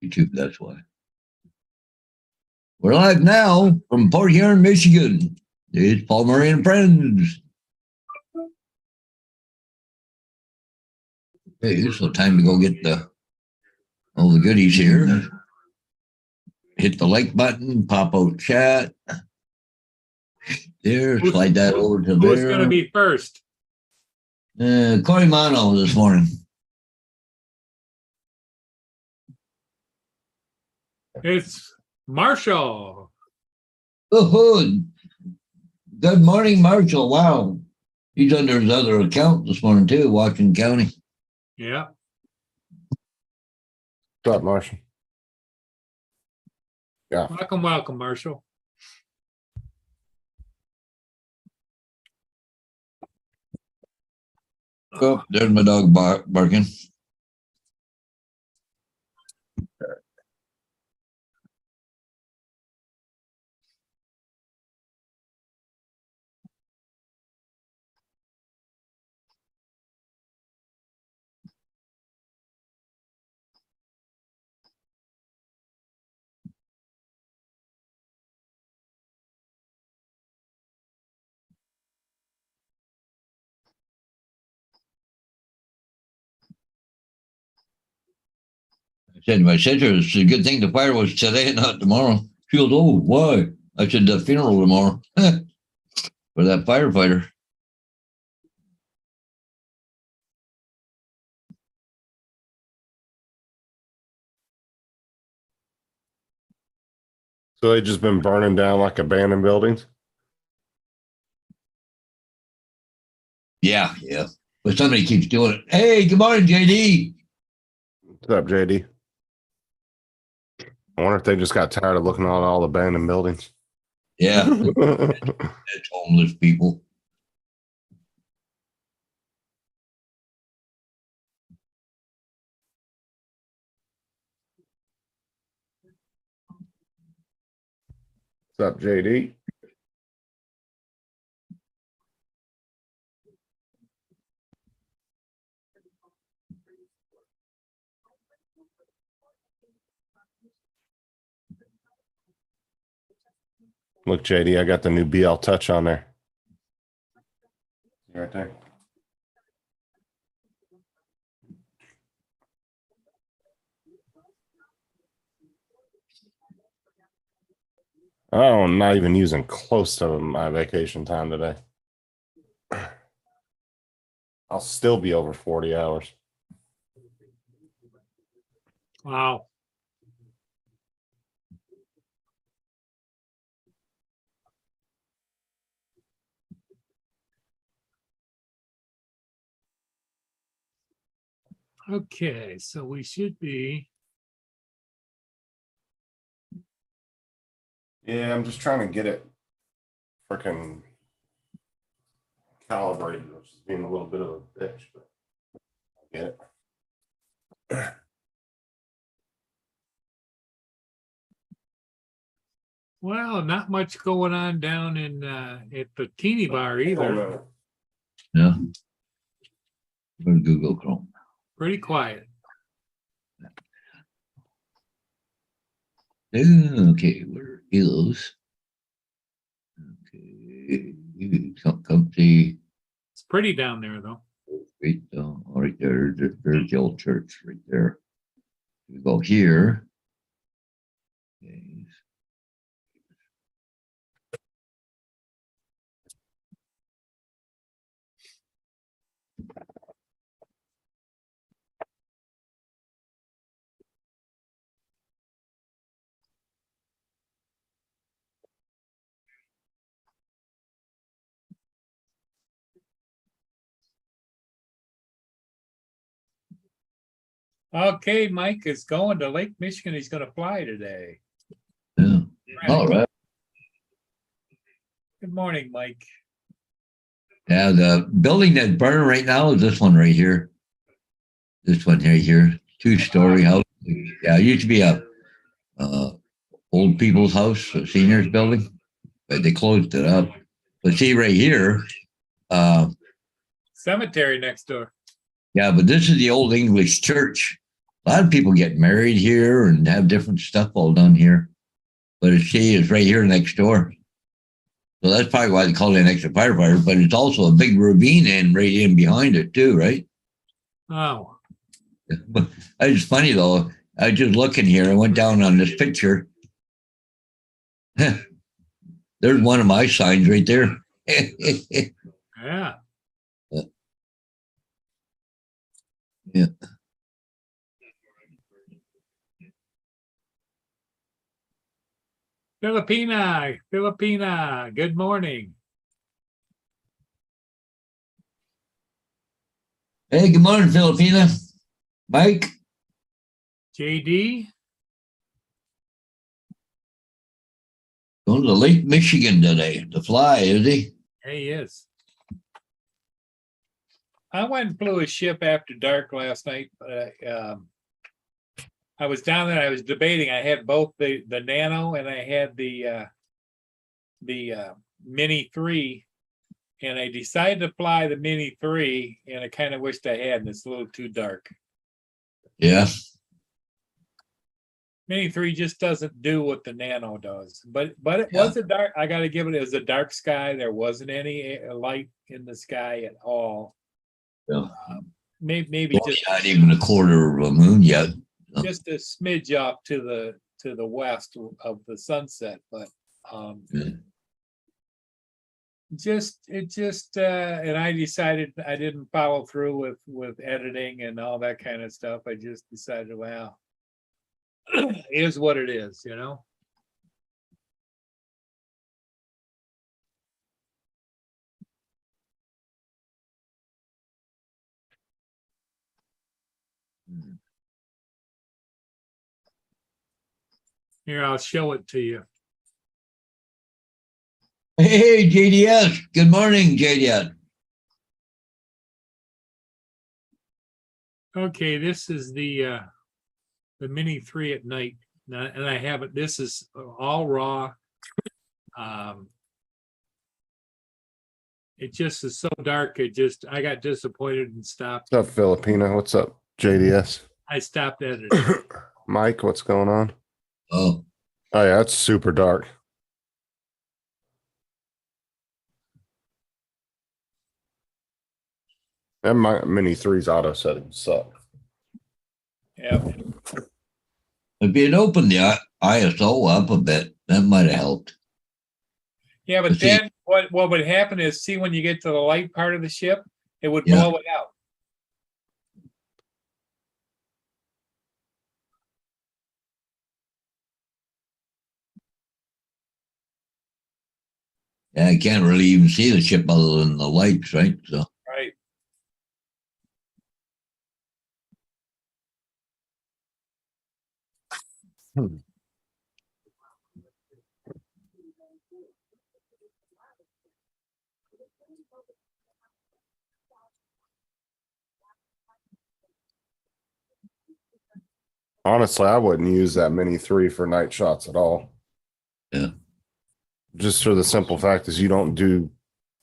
YouTube, that's why. We're live now from Port Huron, Michigan. It's Paul Murray and Friends. Hey, so time to go get all the goodies here. Hit the like button, pop out chat. There, slide that over to there. Who's going to be first? Corey Mono this morning. It's Marshall. Oh, good morning, Marshall. Wow. He's under his other account this morning, too, Washington County. Yeah. What's up, Marshall? Yeah. Welcome, Marshall. Oh, there's my dog barking. I said to my sister, it's a good thing the fire was today and not tomorrow. She goes, oh, why? I said, the funeral tomorrow for that firefighter. So they just been burning down like abandoned buildings? Yeah. But somebody keeps doing it. Hey, good morning, JD. What's up, JD? I wonder if they just got tired of looking at all the abandoned buildings. Yeah, it's homeless people. What's up, JD? Look, JD, I got the new BL Touch on there. Right there. Oh, I'm not even using close to my vacation time today. I'll still be over 40 hours. Wow. Okay, so we should be. Yeah, I'm just trying to get it freaking calibrated, which is being a little bit of a bitch, but I get it. Well, not much going on down in at the teeny bar either. Yeah. Go to Google Chrome. Pretty quiet. Okay, where is? Okay, come see. It's pretty down there though. Right there. There's the old church right there. We go here. Okay. Okay, Mike is going to Lake Michigan. He's going to fly today. Yeah. All right. Good morning, Mike. Yeah, the building that's burning right now is this one right here. This one right here, 2-story house. Yeah, it used to be a old people's house, a seniors building, but they closed it up. But see right here, Cemetery next door. yeah, but this is the old English church. A lot of people get married here and have different stuff all done here. But she is right here next door. So that's probably why they call it an extra firefighter, but it's also a big ravine and right in behind it too, right? Oh, But it's funny though. I was just looking here. I went down on this picture. There's one of my signs right there. yeah. Yeah. Filipina, good morning. Hey, good morning, Filipina. Mike. JD, Going to Lake Michigan today to fly, is he? he is. I went and flew a ship after dark last night. I was down there. I was debating. I had both the Nano and I had the Mini 3, and I decided to fly the Mini 3, and I kind of wished I had. And it's a little too dark. Yeah. Mini 3 just doesn't do what the Nano does. But it Yeah. was a dark. I got to give it. It was a dark sky. There wasn't any light in the sky at all. Yeah. Maybe Well, just not even a quarter of a moon yet. just a smidge off to the west of the sunset, but Yeah. and I decided I didn't follow through with editing and all that kind of stuff. I just decided, well, is what it is, you know. Here, I'll show it to you. Hey, JDS. Good morning, JDS. Okay, this is the Mini 3 at night, and I have it. This is all raw. It just is so dark. I got disappointed and stopped. What's up, Filipino? What's up, JDS? I stopped editing. Mike, what's going on? Oh, Oh yeah, it's super dark. And my Mini 3's auto settings suck. Yeah. if you'd opened the ISO up a bit, that might have helped. Yeah, but See- then what would happen is, see, when you get to the light part of the ship, it would Yeah. blow it out. Yeah, I can't really even see the ship other than the lights, right? So, Right. Honestly, I wouldn't use that Mini 3 for night shots at all. yeah. Just for the simple fact is you don't do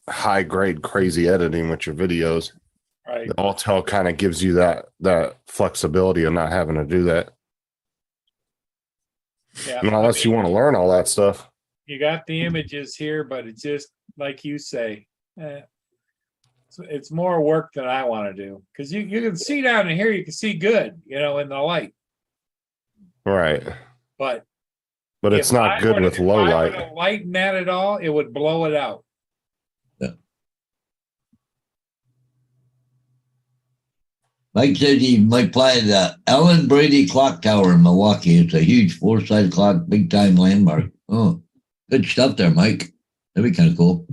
high grade crazy editing with your videos. Right. The Autel kind of gives you that flexibility of not having to do that. Yeah. Unless you want to learn all that stuff. You got the images here, but it's just like you say, it's more work than I want to do, because you can see down in here, you can see good, you know, in the light, Right. but But it's if not I good were to- with low if I were light. to lighten that at all, it would blow it out. Mike said he might fly the Ellen Brady Clock Tower in Milwaukee. It's a huge 4-sided clock, big time landmark. Oh, good stuff there, Mike. That'd be kind of cool.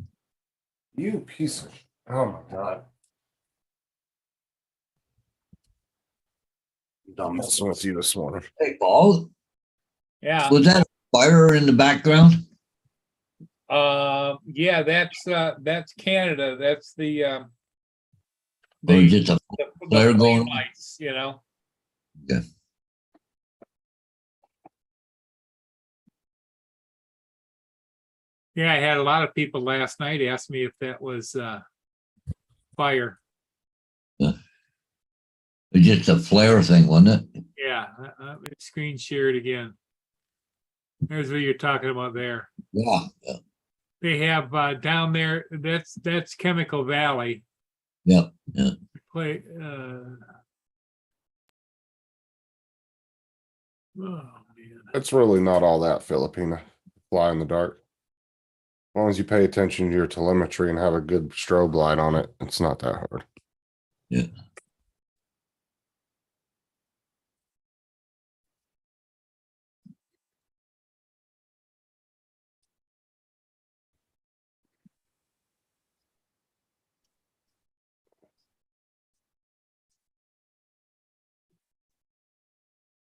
You piece of oh my god. I'm done messing with you this morning. Hey, Paul, Yeah. was that a fire in the background? Yeah, that's Canada. That's the Or just a flare flame going on? lights, you know. Yeah. Yeah, I had a lot of people last night ask me if that was fire. Yeah. It's just a flare thing, wasn't it? Yeah, screen share it again. There's what you're talking about there. Yeah. They have down there, that's Chemical Valley. Yeah. Yeah. Play, oh man. It's really not all that Filipina. Fly in the dark. As long as you pay attention to your telemetry and have a good strobe light on it, it's not that hard. Yeah.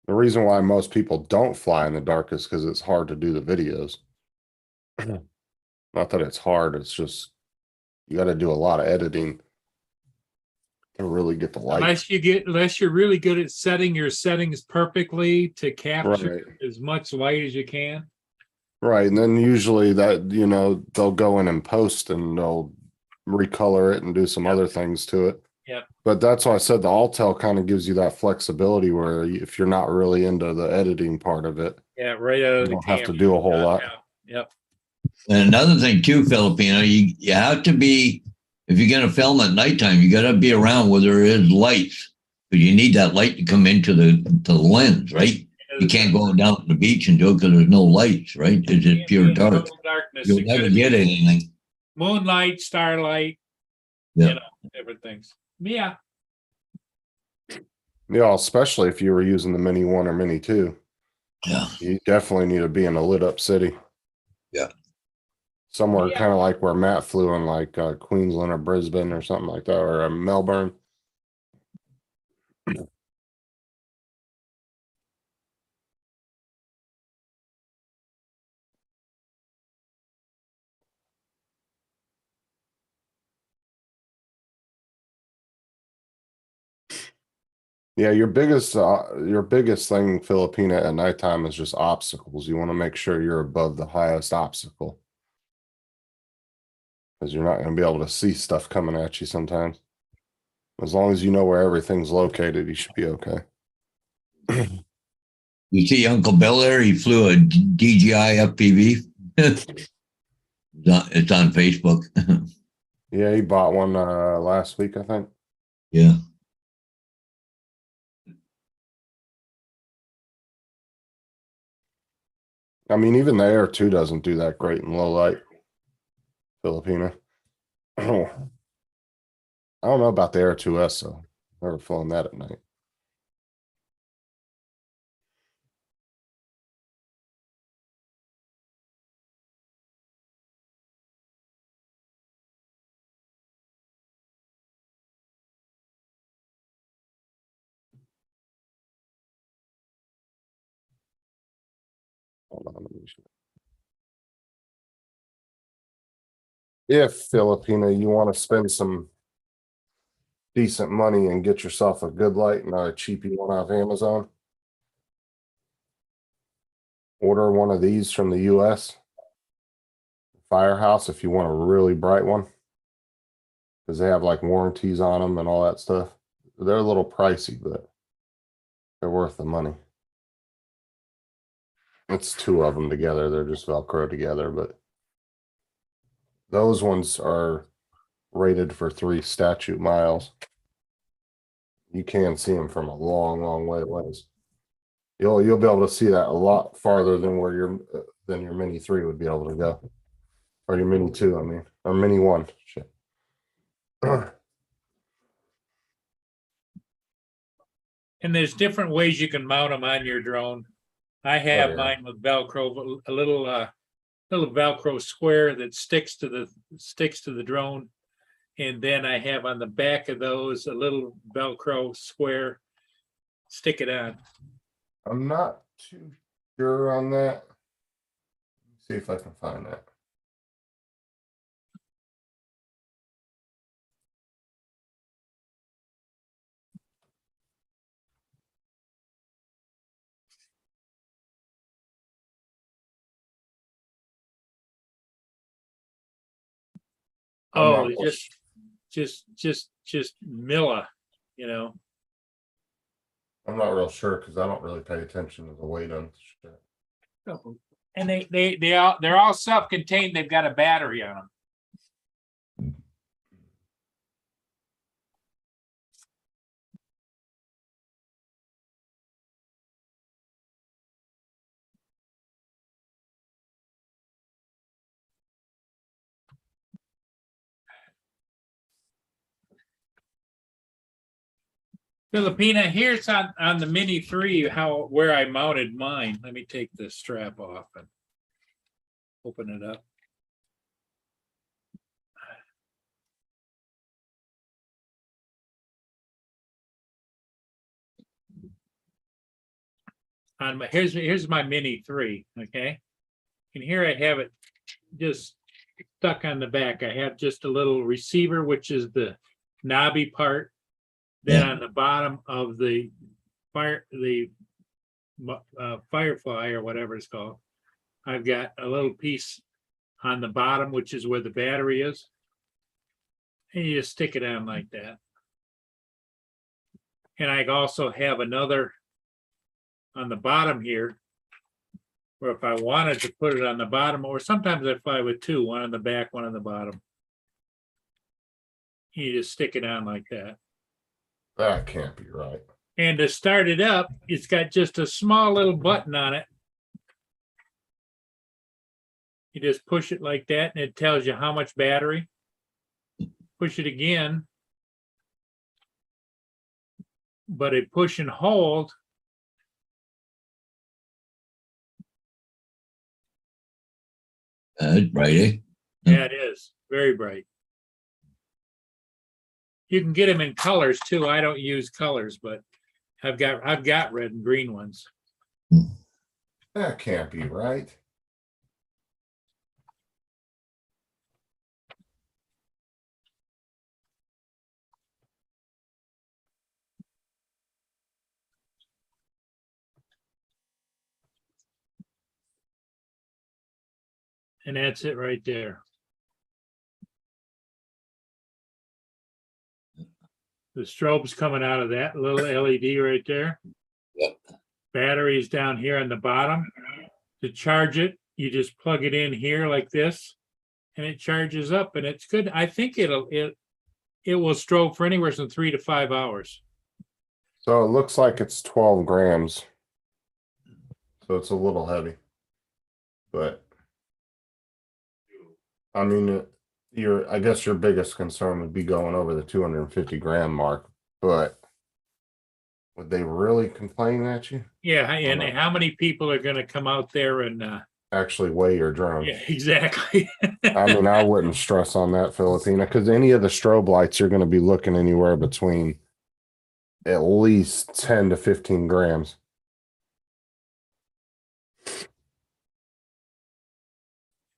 The reason why most people don't fly in the dark is because it's hard to do the videos. Not that it's hard, it's just you got to do a lot of editing to really get the light. Unless you're really good at setting your settings perfectly to capture Right. as much light as you can. Right. And then usually that, they'll go in and post and they'll recolor it and do some other things to it. Yep. But that's why I said the Altel kind of gives you that flexibility where if you're not really into the editing part of it, Yeah, right out you of the don't have to camera. do a whole lot. Yep. And another thing too, Filipino, you have to be, if you're going to film at nighttime, you got to be around where there is lights, because you need that light to come into the lens, right? You can't go down to the beach and do it because there's no lights, right? It's just pure dark. Total darkness. You'll never get anything. Moonlight, starlight, Yeah. everything. Yeah. Yeah, especially if you were using the Mini 1 or Mini 2. Yeah. You definitely need to be in a lit up city. Yeah. Somewhere Yeah. kind of like where Matt flew in, like Queensland or Brisbane or something like that, or Melbourne. Yeah, your biggest thing, Filipina, at nighttime is just obstacles. You want to make sure you're above the highest obstacle, because you're not going to be able to see stuff coming at you sometimes. As long as you know where everything's located, you should be okay. You see Uncle Bill there? He flew a DJI FPV. It's on Facebook. Yeah, he bought one last week, I think. Yeah. I mean, even the Air 2 doesn't do that great in low light, Filipina. I don't know about the Air 2S, though. Never flown that at night. Hold on, let me see. If Filipina, you want to spend some decent money and get yourself a good light, not a cheapy one off Amazon, order one of these from the US. Firehouse, if you want a really bright one, because they have like warranties on them and all that stuff. They're a little pricey, but they're worth the money. It's two of them together. They're just Velcro together, but those ones are rated for 3 statute miles. You can see them from a long, long way away. You'll be able to see that a lot farther than where your Mini 3 would be able to go, or your Mini 2. I mean, or Mini 1. Shit. And there's different ways you can mount them on your drone. I have yeah. mine with Velcro, a little Velcro square that sticks to the drone. And then I have on the back of those a little Velcro square, stick it on. I'm not too sure on that. Let's see if I can find that. I'm Oh, not just Milla, I'm not real sure because I don't really pay attention to the weight on shit. And they're all self-contained. They've got a battery on them. Filipina, here's on the Mini 3 where I mounted mine. Let me take the strap off and open it up. Here's my Mini 3, okay? And here I have it just stuck on the back. I have just a little receiver, which is the knobby part. Then Yeah. on the bottom of the Firefly or whatever it's called, I've got a little piece on the bottom, which is where the battery is. And you just stick it on like that. And I also have another on the bottom here, where if I wanted to put it on the bottom, or sometimes I fly with two, one on the back, one on the bottom. You just stick it on like that. That can't be right. And to start it up, it's got just a small little button on it. You just push it like that and it tells you how much battery. Push it again. But a push and hold. Bright, eh? Yeah, it is. Very bright. You can get them in colors too. I don't use colors, but I've got red and green ones. That can't be right. And that's it right there. The strobe's coming out of that little LED right there. Yep. Battery's down here on the bottom. To charge it, you just plug it in here like this, and it charges up, and it's good. I think it will strobe for anywhere from 3 to 5 hours. So it looks like it's 12 grams. So it's a little heavy. But I mean, I guess your biggest concern would be going over the 250 gram mark, but would they really complain at you? Yeah, and how many people are going to come out there and Actually weigh your drone. yeah, exactly. I mean, I wouldn't stress on that, Filipina, because any of the strobe lights, you're going to be looking anywhere between at least 10 to 15 grams.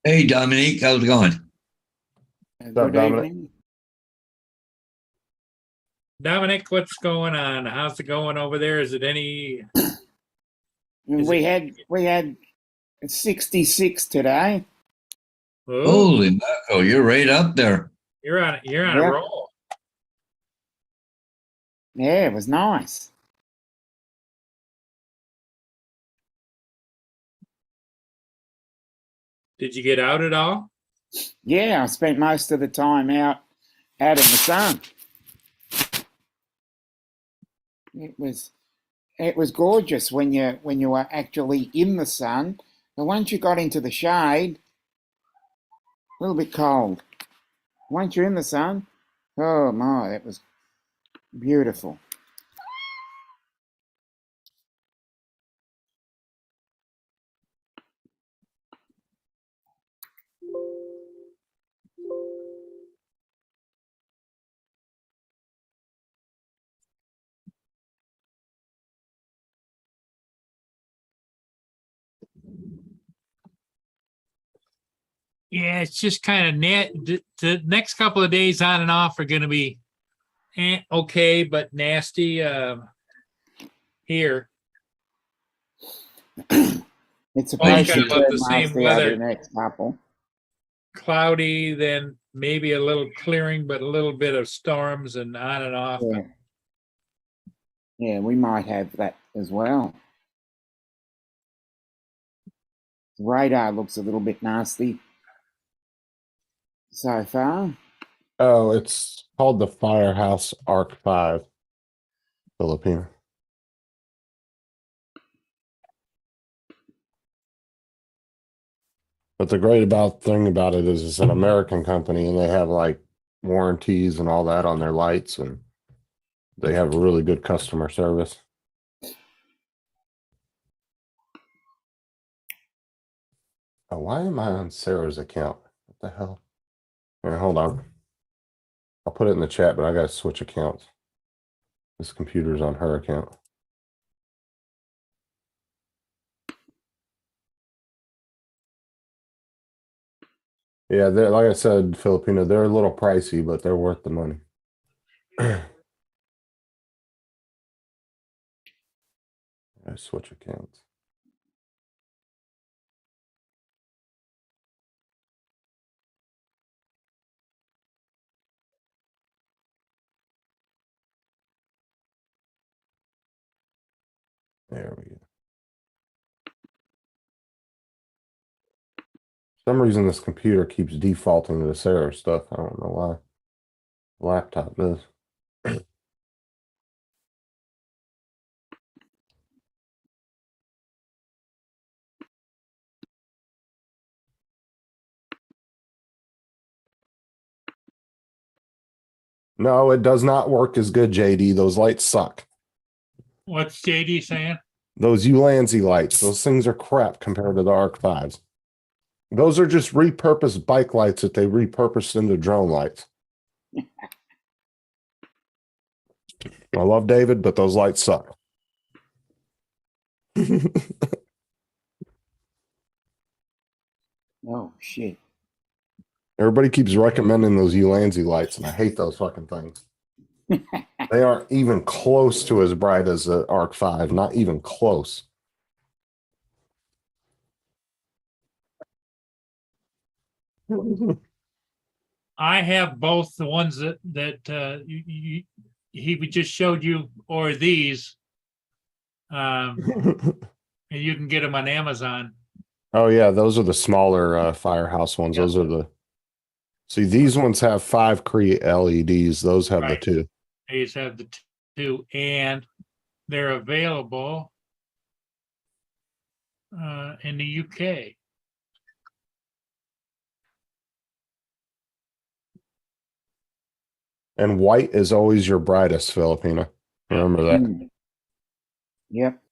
Hey, Dominique, how's it going? up, Good Dominic? evening. Dominic, what's going on? How's it going over there? Is it any? Is We had 66 today. Oh, Holy mackerel, you're right up there. you're on a Yeah. roll. Yeah, it was nice. Did you get out at all? Yeah, I spent most of the time out in the sun. It was gorgeous when you were actually in the sun. But once you got into the shade, a little bit cold. Once you're in the sun, oh my, that was beautiful. Yeah, it's just kind of net. The next couple of days on and off are going to be okay, but nasty here. It's Always supposed got to about turn the same nasty weather. over the next couple. Cloudy, then maybe a little clearing, but a little bit of storms and on and off. Yeah. Yeah, we might have that as well. The radar looks a little bit nasty so far. Oh, it's called the Firehouse Arc 5 Filipino. But the great thing about it is it's an American company and they have like warranties and all that on their lights, and they have really good customer service. Oh, why am I on Sarah's account? What the hell? Here, hold on. I'll put it in the chat, but I gotta switch accounts. This computer's on her account. Yeah, they're like I said, Filipino, they're a little pricey, but they're worth the money. I switch accounts. There we go. For some reason, this computer keeps defaulting to the Sarah stuff. I don't know why. Laptop does. No, it does not work as good, JD. Those lights suck. What's JD saying? Those Ulanzi lights, those things are crap compared to the Arc 5s. Those are just repurposed bike lights that they repurposed into drone lights. I love David, but those lights suck. Oh, shit. Everybody keeps recommending those Ulanzi lights, and I hate those fucking things. They aren't even close to as bright as the Arc 5, not even close. I have both the ones that he just showed you, or these. And you can get them on Amazon. Oh yeah, those are the smaller Firehouse ones. Yep. Those are the. See, these ones have 5 Cree LEDs. Those have Right. the 2. These have the two, and they're available in the UK. And white is always your brightest, Filipina. Remember that. Mm. Yep.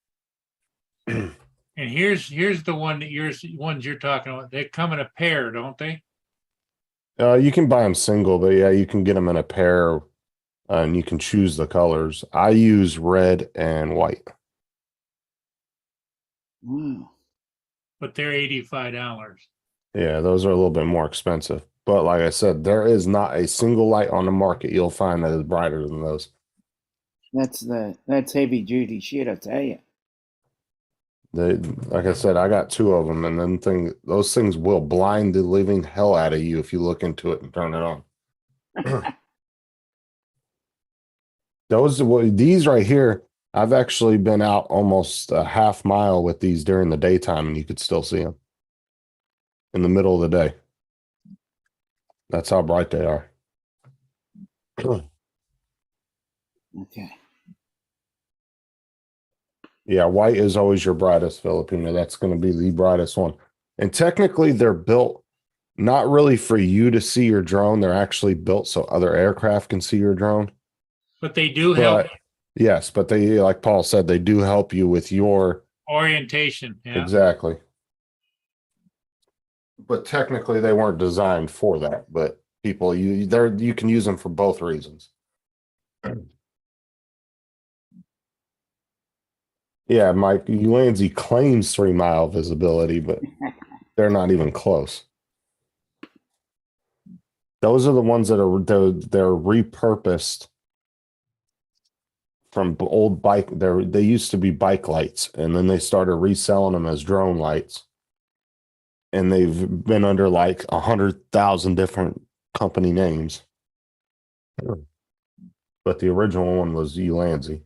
And here's the one that ones you're talking about. They come in a pair, don't they? You can buy them single, but yeah, you can get them in a pair, and you can choose the colors. I use red and white. Wow. But they're $85. Yeah, those are a little bit more expensive. But like I said, there is not a single light on the market you'll find that is brighter than those. That's heavy duty shit, I tell you. Like I said, I got 2 of them, and then those things will blind the living hell out of you if you look into it and turn it on. These right here, I've actually been out almost a half mile with these during the daytime, and you could still see them in the middle of the day. That's how bright they are. Okay. Yeah, white is always your brightest, Filipino. That's going to be the brightest one. And technically, they're built not really for you to see your drone. They're actually built so other aircraft can see your drone. But they do help Yes, but they, like Paul said, they do help you with your orientation. Yeah. Exactly. But technically, they weren't designed for that. But people, you can use them for both reasons. Yeah, Mike Ulanzi claims 3-mile visibility, but they're not even close. Those are the ones that are they're repurposed from old bike. They used to be bike lights, and then they started reselling them as drone lights. And they've been under like 100,000 different company names. But the original one was Ulanzi.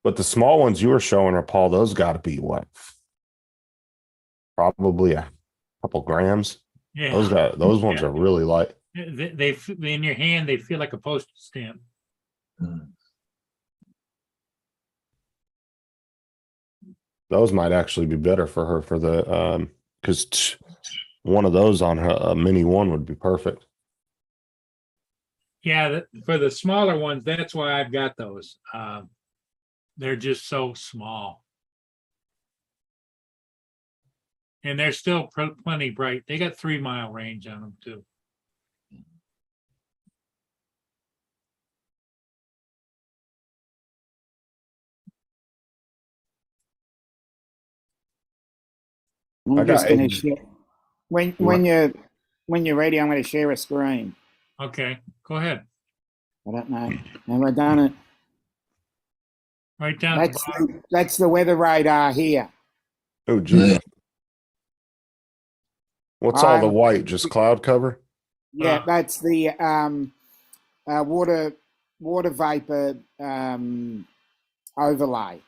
But the small ones you were showing her, Paul, those got to be what? Probably a couple grams. Yeah. Those ones Yeah. are really light. They in your hand, they feel like a postage stamp. Those might actually be better for her for the because one of those on her a mini one would be perfect. Yeah, for the smaller ones, that's why I've got those. They're just so small. And they're still plenty bright. They got 3-mile range on them too. I I'm got just going to 80. share. When You want- when you're ready, I'm going to share a screen. Okay, go ahead. I don't know. Have I done it? Right down at the bottom. That's the weather radar here. Oh, geez. Yeah. What's all the I'm- white? Just cloud cover? Yeah, that's the water vapor overlay.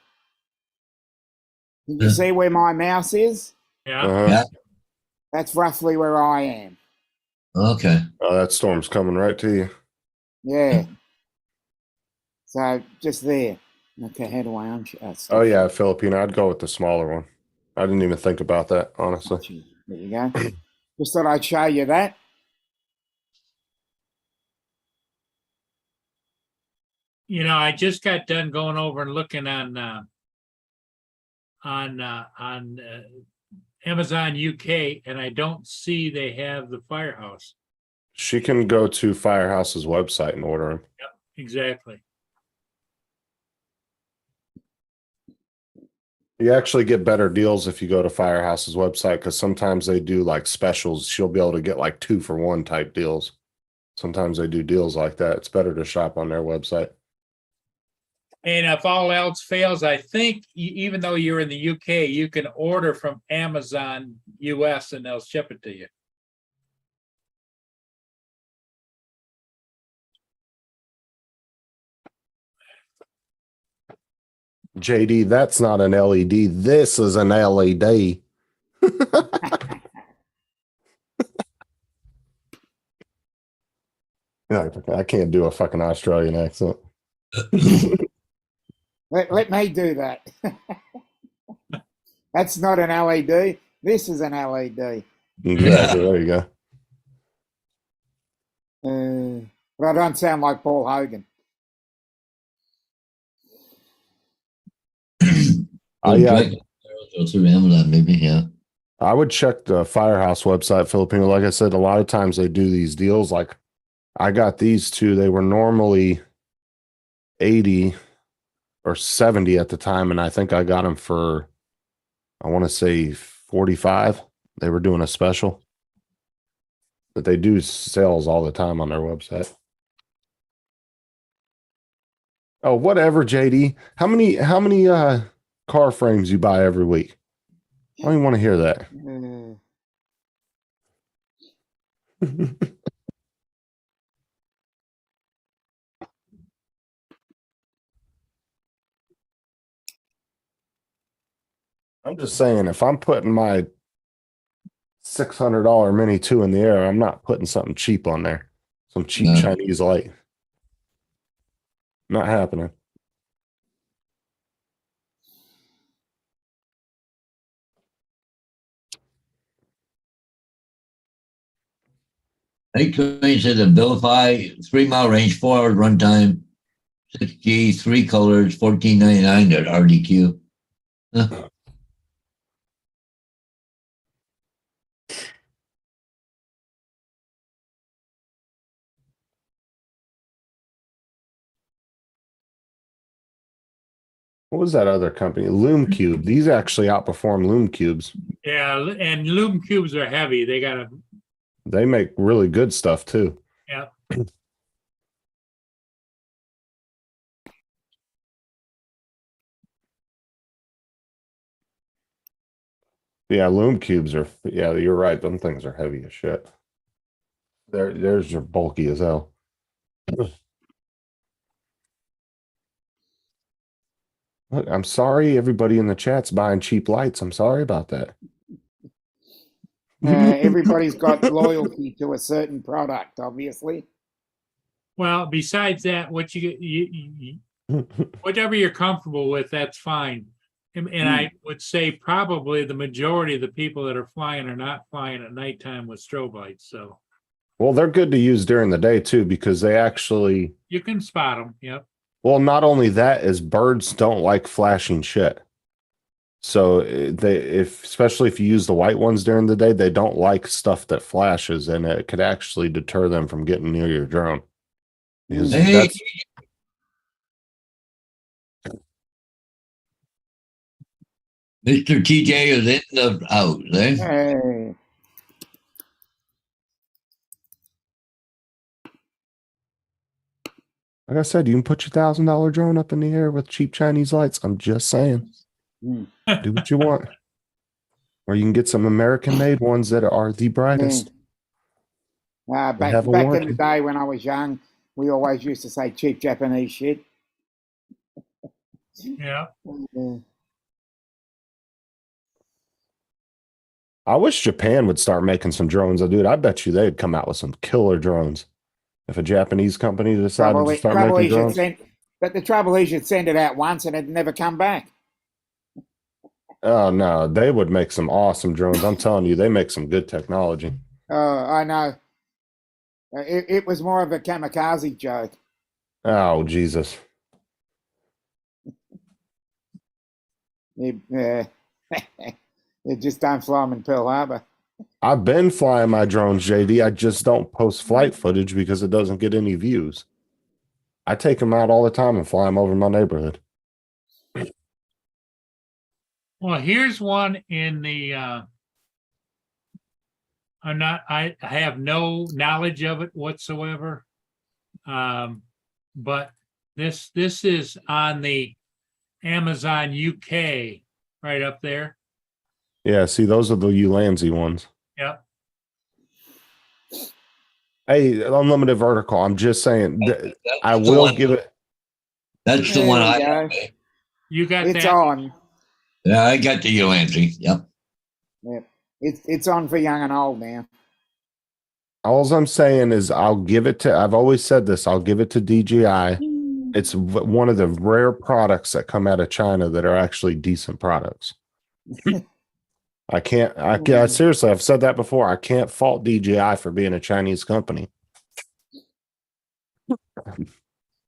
Can you Yeah. see where my mouse is? Yeah, Uh-huh. Yeah. That's roughly where I am. Okay. Oh, that storm's coming right to you. Yeah. So just there. Okay, how do I unshut? Oh yeah, Filipino. I'd go with the smaller one. I didn't even think about that, honestly. There you go. Just thought I'd show you that. I just got done going over and looking on Amazon UK, and I don't see they have the Firehouse. She can go to Firehouse's website and order them. Exactly. You actually get better deals if you go to Firehouse's website because sometimes they do like specials. She'll be able to get like 2-for-1 type deals. Sometimes they do deals like that. It's better to shop on their website. And if all else fails, I think even though you're in the UK, you can order from Amazon US and they'll ship it to you. JD, that's not an LED. This is an LED. Yeah, I can't do a fucking Australian accent. Let me do that. That's not an LED. This is an LED. Exactly. There you go. But I don't sound like Paul Hogan. Yeah. Go through Amazon, maybe. Yeah. I would check the Firehouse website, Filipino. Like I said, a lot of times they do these deals. Like I got these two. They were normally 80 or 70 at the time. And I think I got them for, I want to say 45. They were doing a special. But they do sales all the time on their website. Oh, whatever, JD. How many car frames you buy every week? I don't even want to hear that. I'm just saying, if I'm putting my $600 Mini 2 in the air, I'm not putting something cheap on there. Some cheap No. Chinese light. Not happening. Hey, Queen said the Abilify 3-mile range, 4 hours runtime, 6G, 3 colors, $14.99 at RDQ. Huh. What was that other company? Loom Cube. These actually outperform Loom Cubes. Yeah, and Lumen cubes are heavy. They got a They make really good stuff too. yeah. Yeah, Loom Cubes are, yeah, you're right. Them things are heavy as shit. There's your bulky as hell. Look, I'm sorry everybody in the chat's buying cheap lights. I'm sorry about that. Everybody's got loyalty to a certain product, obviously. Well, besides that, whatever you're comfortable with, that's fine. And I would say probably the majority of the people that are flying are not flying at nighttime with strobe lights. So Well, they're good to use during the day too, because they actually, you can spot them. Yep. well, not only that is birds don't like flashing shit. So especially if you use the white ones during the day, they don't like stuff that flashes, and it could actually deter them from getting near your drone. Because Hey, that's, Mr. TJ is in the house, eh? Hey, like I said, you can put your $1,000 drone up in the air with cheap Chinese lights. I'm just saying, mm, do what you want. Or you can get some American-made ones that are the brightest. back have a back in warranty. the day when I was young, we always used to say cheap Japanese shit. Yeah. I wish Japan would start making some drones. Dude, I bet you they'd come out with some killer drones. If a Japanese company decided to start Trouble making is, drones. but the trouble is, you'd send it out once and it'd never come back. Oh, no, they would make some awesome drones. I'm telling you, they make some good technology. Oh, I know. It was more of a kamikaze joke. Oh, Jesus. It just don't fly them in Pearl Harbor. I've been flying my drones, JD. I just don't post flight footage because it doesn't get any views. I take them out all the time and fly them over my neighborhood. Well, here's one in the. I have no knowledge of it whatsoever. But this is on the Amazon UK, right up there. Yeah, see, those are the Ulanzi ones. Yep. Hey, unlimited vertical. I'm just saying, I the will one- give it. That's the There one we I go. have. eh? You got It's that? on. Yeah, I got the Ulanzi. Yep. Yep. It's on for young and old now. All I'm saying is I'll give it to, I've always said this, I'll give it to DJI. It's one of the rare products that come out of China that are actually decent products. I seriously, I've said that before. I can't fault DJI for being a Chinese company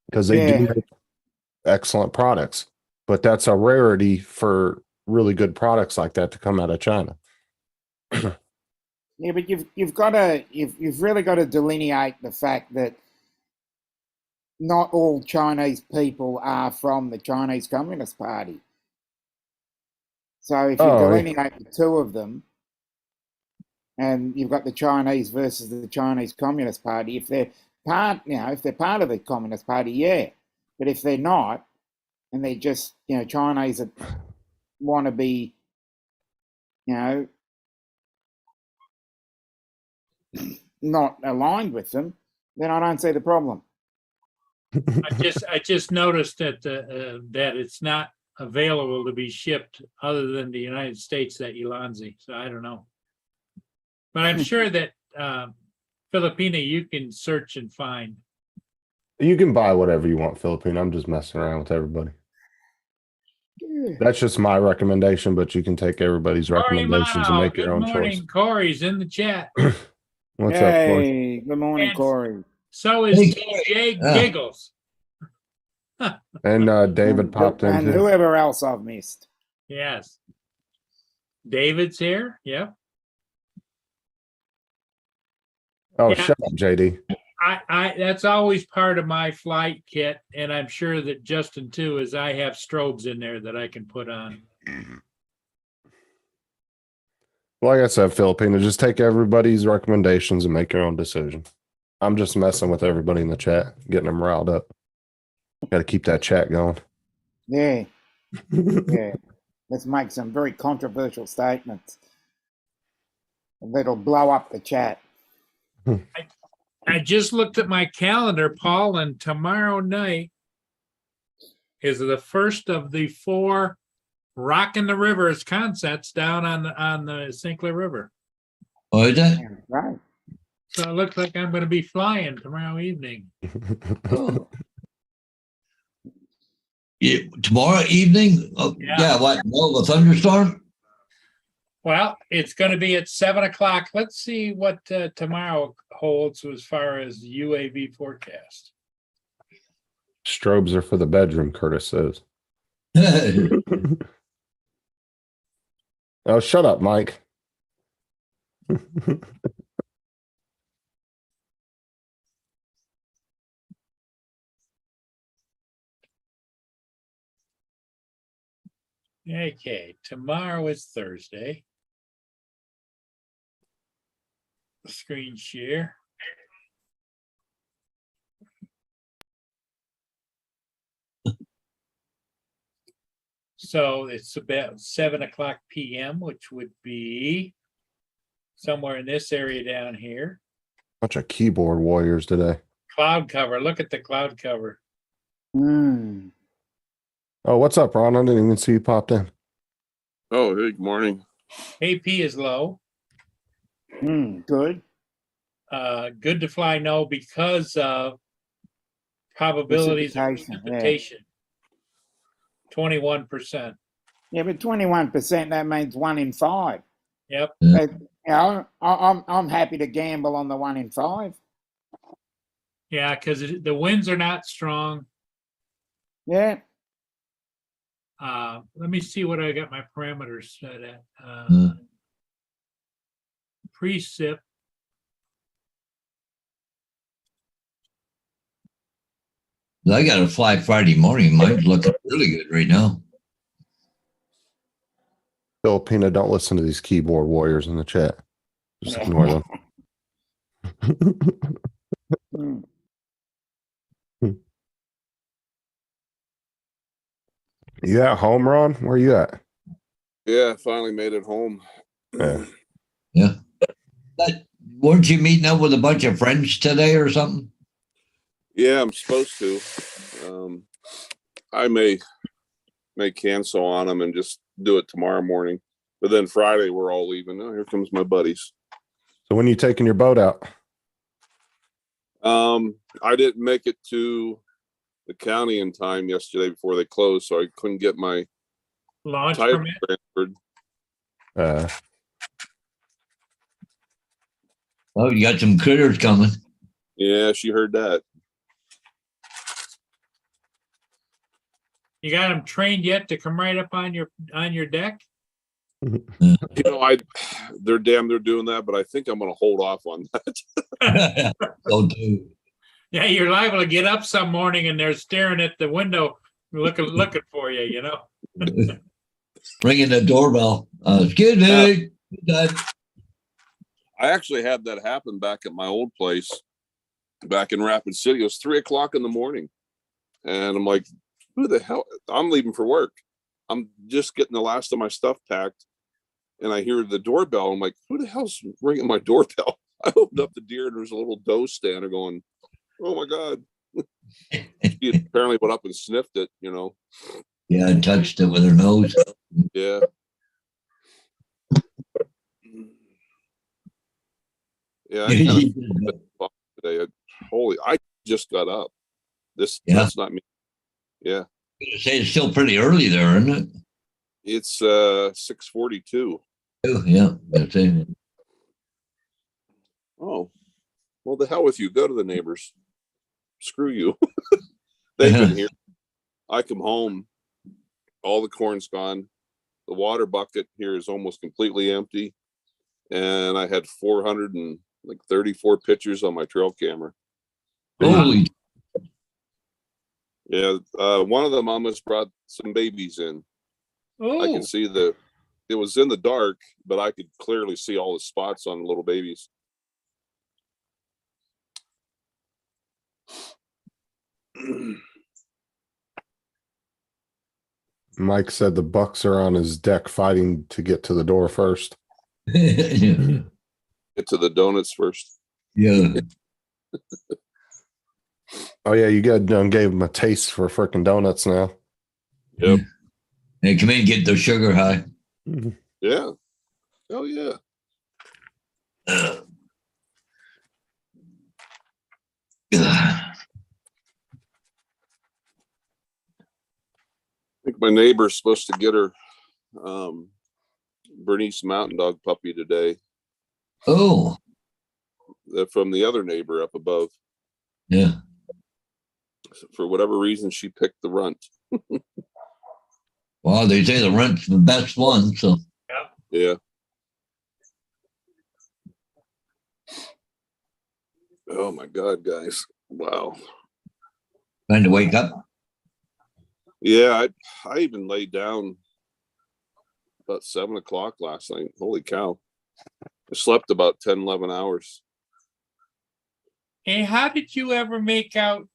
because they do make excellent products, but that's a rarity for really good products like that to come out of China. Yeah, but you've got to you've really got to delineate the fact that not all Chinese people are from the Chinese Communist Party. So if you delineate the two of them, and you've got the Chinese versus the Chinese Communist Party, if they're part of the Communist Party, yeah. But if they're not, and they're just Chinese that want to be, not aligned with them, then I don't see the problem. I just noticed that that it's not available to be shipped other than the United States, that Ulanzi. So I don't know, but I'm sure that Filipina, you can search and find. You can buy whatever you want, Philippine. I'm just messing around with everybody. That's just my recommendation, but you can take everybody's recommendations and make your own choice. Good morning, Corey's in the chat. What's up, Corey? Hey, good morning, And- Corey. So is Hey, TJ Corey. Giggles. And David popped in and too. whoever else I've missed. Yes. David's here. Yep. Oh, Yeah. shut up, JD. I that's always part of my flight kit, and I'm sure that Justin too, is I have strobes in there that I can put on. Like I said, Filipina, just take everybody's recommendations and make your own decision. I'm just messing with everybody in the chat, getting them riled up. Got to keep that chat going. Yeah, yeah. Let's make some very controversial statements that'll blow up the chat. I just looked at my calendar, Paul, and tomorrow night is the first of the 4 Rockin' the Rivers concerts down on the St. Clair River. Oh, is that? Yeah, right. So it looks like I'm gonna be flying tomorrow evening. Yeah, tomorrow evening? Oh, Yeah. yeah, what? No, a thunderstorm? Well, it's gonna be at 7 o'clock. Let's see what tomorrow holds as far as UAV forecast. Strobes are for the bedroom, Curtis says. Oh, shut up, Mike. Okay, tomorrow is Thursday. Screen share. So it's about 7 o'clock PM, which would be somewhere in this area down here. Bunch of keyboard warriors today. Cloud cover, look at the cloud cover. Mm. Oh, what's up, Ron? I didn't even see you popped in. Oh, hey, good morning. AP is low. Good. Good to fly, no, because of probabilities of Precipitation, yeah. precipitation. 21%. Yeah, but 21%, that means 1 in 5. Yep. But, you know, I'm happy to gamble on the 1 in 5. Yeah, because the winds are not strong. Yeah. Let me see what I got my parameters set at. Hmm. Precip. I got to fly Friday morning. Mine's looking really good right now. Filipina, don't listen to these keyboard warriors in the chat. Just ignore them. Mm. You at home, Ron? Where you at? Yeah, I finally made it home. Yeah. Yeah. But weren't you meeting up with a bunch of friends today or something? Yeah, I'm supposed to. I may cancel on them and just do it tomorrow morning. But then Friday we're all leaving. Oh, here comes my buddies. So when you taking your boat out? I didn't make it to the county in time yesterday before they closed, so I couldn't get my Launch title permit. transferred. Oh, you got some critters coming. Yeah, she heard that. You got them trained yet to come right up on your deck? You know, they're doing that, but I think I'm gonna hold off on that. Oh, dude. Yeah, you're liable to get up some morning and they're staring at the window, looking for you, you know? Ringing the doorbell. Excuse me. I actually had that happen back at my old place back in Rapid City. It was 3 o'clock in the morning. And I'm like, who the hell? I'm leaving for work. I'm just getting the last of my stuff packed. And I hear the doorbell. I'm like, who the hell's ringing my doorbell? I opened up the deer and there's a little doe standing there going, oh my God. She apparently went up and sniffed it, you know. Yeah, and touched it with her nose. Yeah. Yeah, I kinda today. I just got up. That's not me. Yeah. Say it's still pretty early there, isn't it? It's 6:42. Oh, yeah. That's it. Oh, well, the hell with you. Go to the neighbors. Screw you. They've been here. I come home. All the corn's gone. The water bucket here is almost completely empty. And I had 434 pictures on my trail camera. Holy. Yeah. One of them almost brought some babies in. I Oh, can see it was in the dark, but I could clearly see all the spots on the little babies. Mike said the Bucks are on his deck fighting to get to the door first. Yeah. Get to the donuts first. Yeah. Oh yeah, you got done gave them a taste for freaking donuts now. Yep. Hey, come in and get the sugar high. Yeah. Oh yeah. Ugh. I think my neighbor's supposed to get her Bernese Mountain Dog puppy today. Oh, From the other neighbor up above. yeah. For whatever reason, she picked the runt. Well, they say the runt's the best one, so Yeah. Oh my God, guys! Wow. trying to wake up. Yeah, I even laid down about 7 o'clock last night. Holy cow! I slept about 10, 11 hours. Hey, how did you ever make out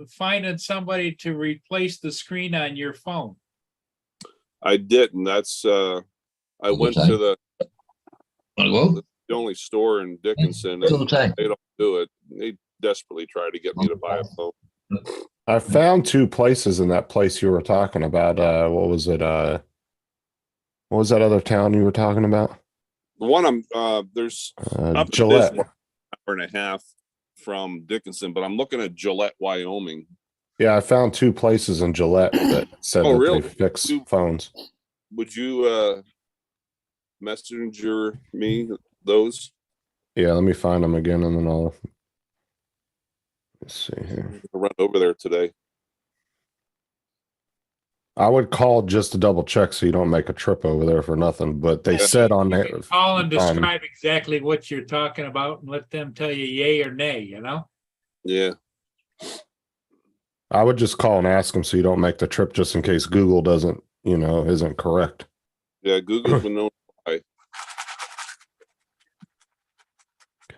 finding somebody to replace the screen on your phone? I didn't. That's I went to the Wanna go? only store in Dickinson, Go and outside. they don't do it. They desperately try to get me to buy a phone. I found two places in that place you were talking about. What was it? What was that other town you were talking about? The one there's up to Gillette. this one, hour and a half from Dickinson, but I'm looking at Gillette, Wyoming. Yeah, I found two places in Gillette that said Oh, that really? they fix Two- phones. Would you messenger me those? Yeah, let me find them again and then I'll let's see here. I'll run over there today. I would call just to double check so you don't make a trip over there for nothing. But they Yeah. said on You there, can call and on- describe exactly what you're talking about and let them tell you yay or nay, you know? Yeah. I would just call and ask them so you don't make the trip just in case Google doesn't, isn't correct. Yeah. Google's been known.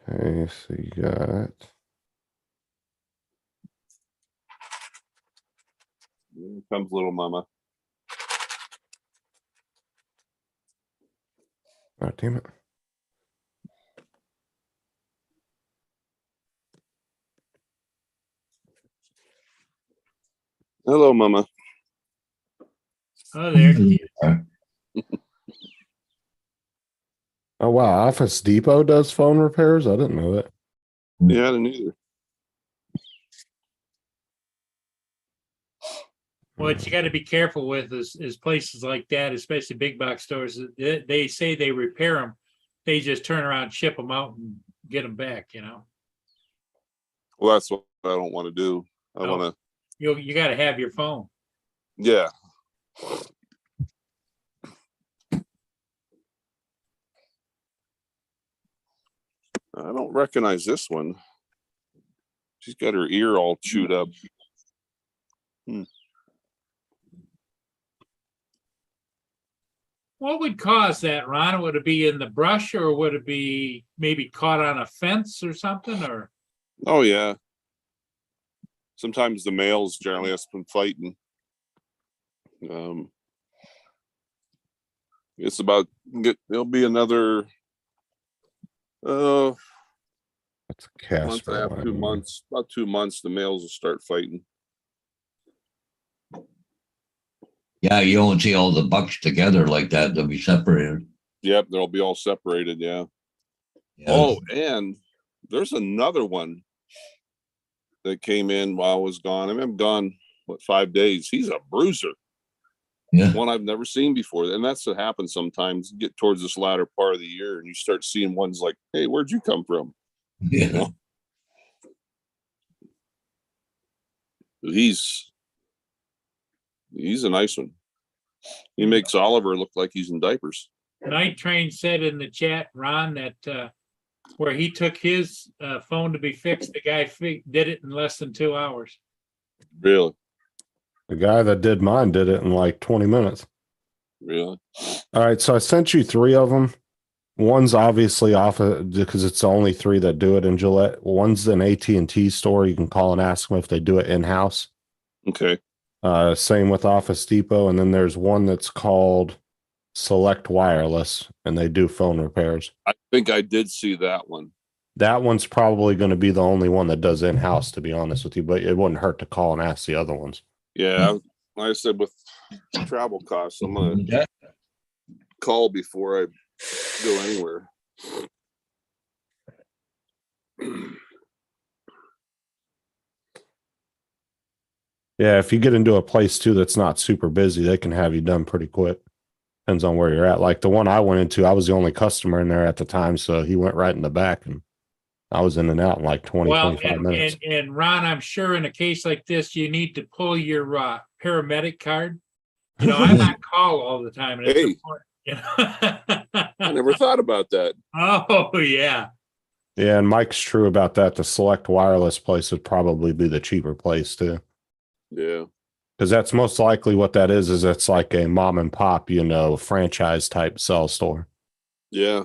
Okay, so you got Here comes little mama. oh damn it. Hello, mama. Oh, there. Oh wow, Office Depot does phone repairs? I didn't know that. Yeah, I didn't either. What you got to be careful with is places like that, especially big box stores. They say they repair them, they just turn around, ship them out, and get them back. You know, Well, that's what I don't want to do. I No. want to. you got to have your phone. Yeah. I don't recognize this one. She's got her ear all chewed up. What would cause that, Ron? Would it be in the brush, or would it be maybe caught on a fence or something? Or Oh yeah. Sometimes the males generally has been fighting. It's about there'll be another That's month and a Casper. half, 2 months. About 2 months, the males will start fighting. Yeah, you won't see all the bucks together like that. They'll be separated. Yep, they'll be all separated. Yeah. Yeah. Oh, and there's another one that came in while I was gone. I mean, I'm gone, 5 days? He's a bruiser. Yeah. One I've never seen before. And that's what happens sometimes. You get towards this latter part of the year and you start seeing ones like, hey, where'd you come from? Yeah. You know? He's a nice one. He makes Oliver look like he's in diapers. Night Train said in the chat, Ron, that where he took his phone to be fixed, the guy did it in less than 2 hours. Really? The guy that did mine did it in like 20 minutes. Really? All right, so I sent you 3 of them. One's obviously off because it's the only 3 that do it in Gillette. One's an AT&T store. You can call and ask them if they do it in-house. Okay. Same with Office Depot. And then there's one that's called Select Wireless, and they do phone repairs. I think I did see that one. That one's probably going to be the only one that does in-house, to be honest with you, but it wouldn't hurt to call and ask the other ones. Yeah, like I said, with travel costs, I'm gonna call before I go anywhere. Yeah, if you get into a place too that's not super busy, they can have you done pretty quick. Depends on where you're at. Like the one I went into, I was the only customer in there at the time, so he went right in the back and I was in and out in like 20, Well, 25 minutes. and Ron, I'm sure in a case like this, you need to pull your paramedic card. You know, I'm on call all the time. And it's Hey. important, you know? I never thought about that. Oh, yeah. Yeah, and Mike's true about that. The Select Wireless place would probably be the cheaper place too. Yeah. Because that's most likely what that is it's like a mom and pop, you know, franchise type cell store. Yeah.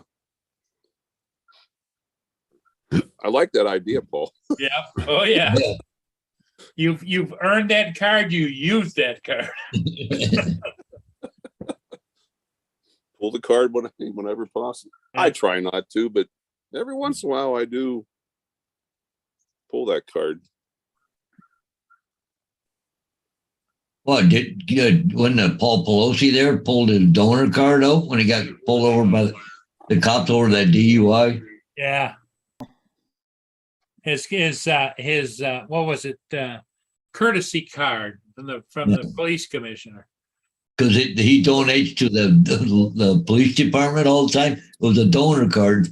I like that idea, Paul. Yeah. Oh, yeah. You've earned that card. You use that card. Pull the card whenever possible. I try not to, but every once in a while I do pull that card. What did when Paul Pelosi there pulled his donor card out when he got pulled over by the cops over that DUI? Yeah. His what was it? Courtesy card from the police commissioner. Because he donates to the police department all the time. It was a donor card.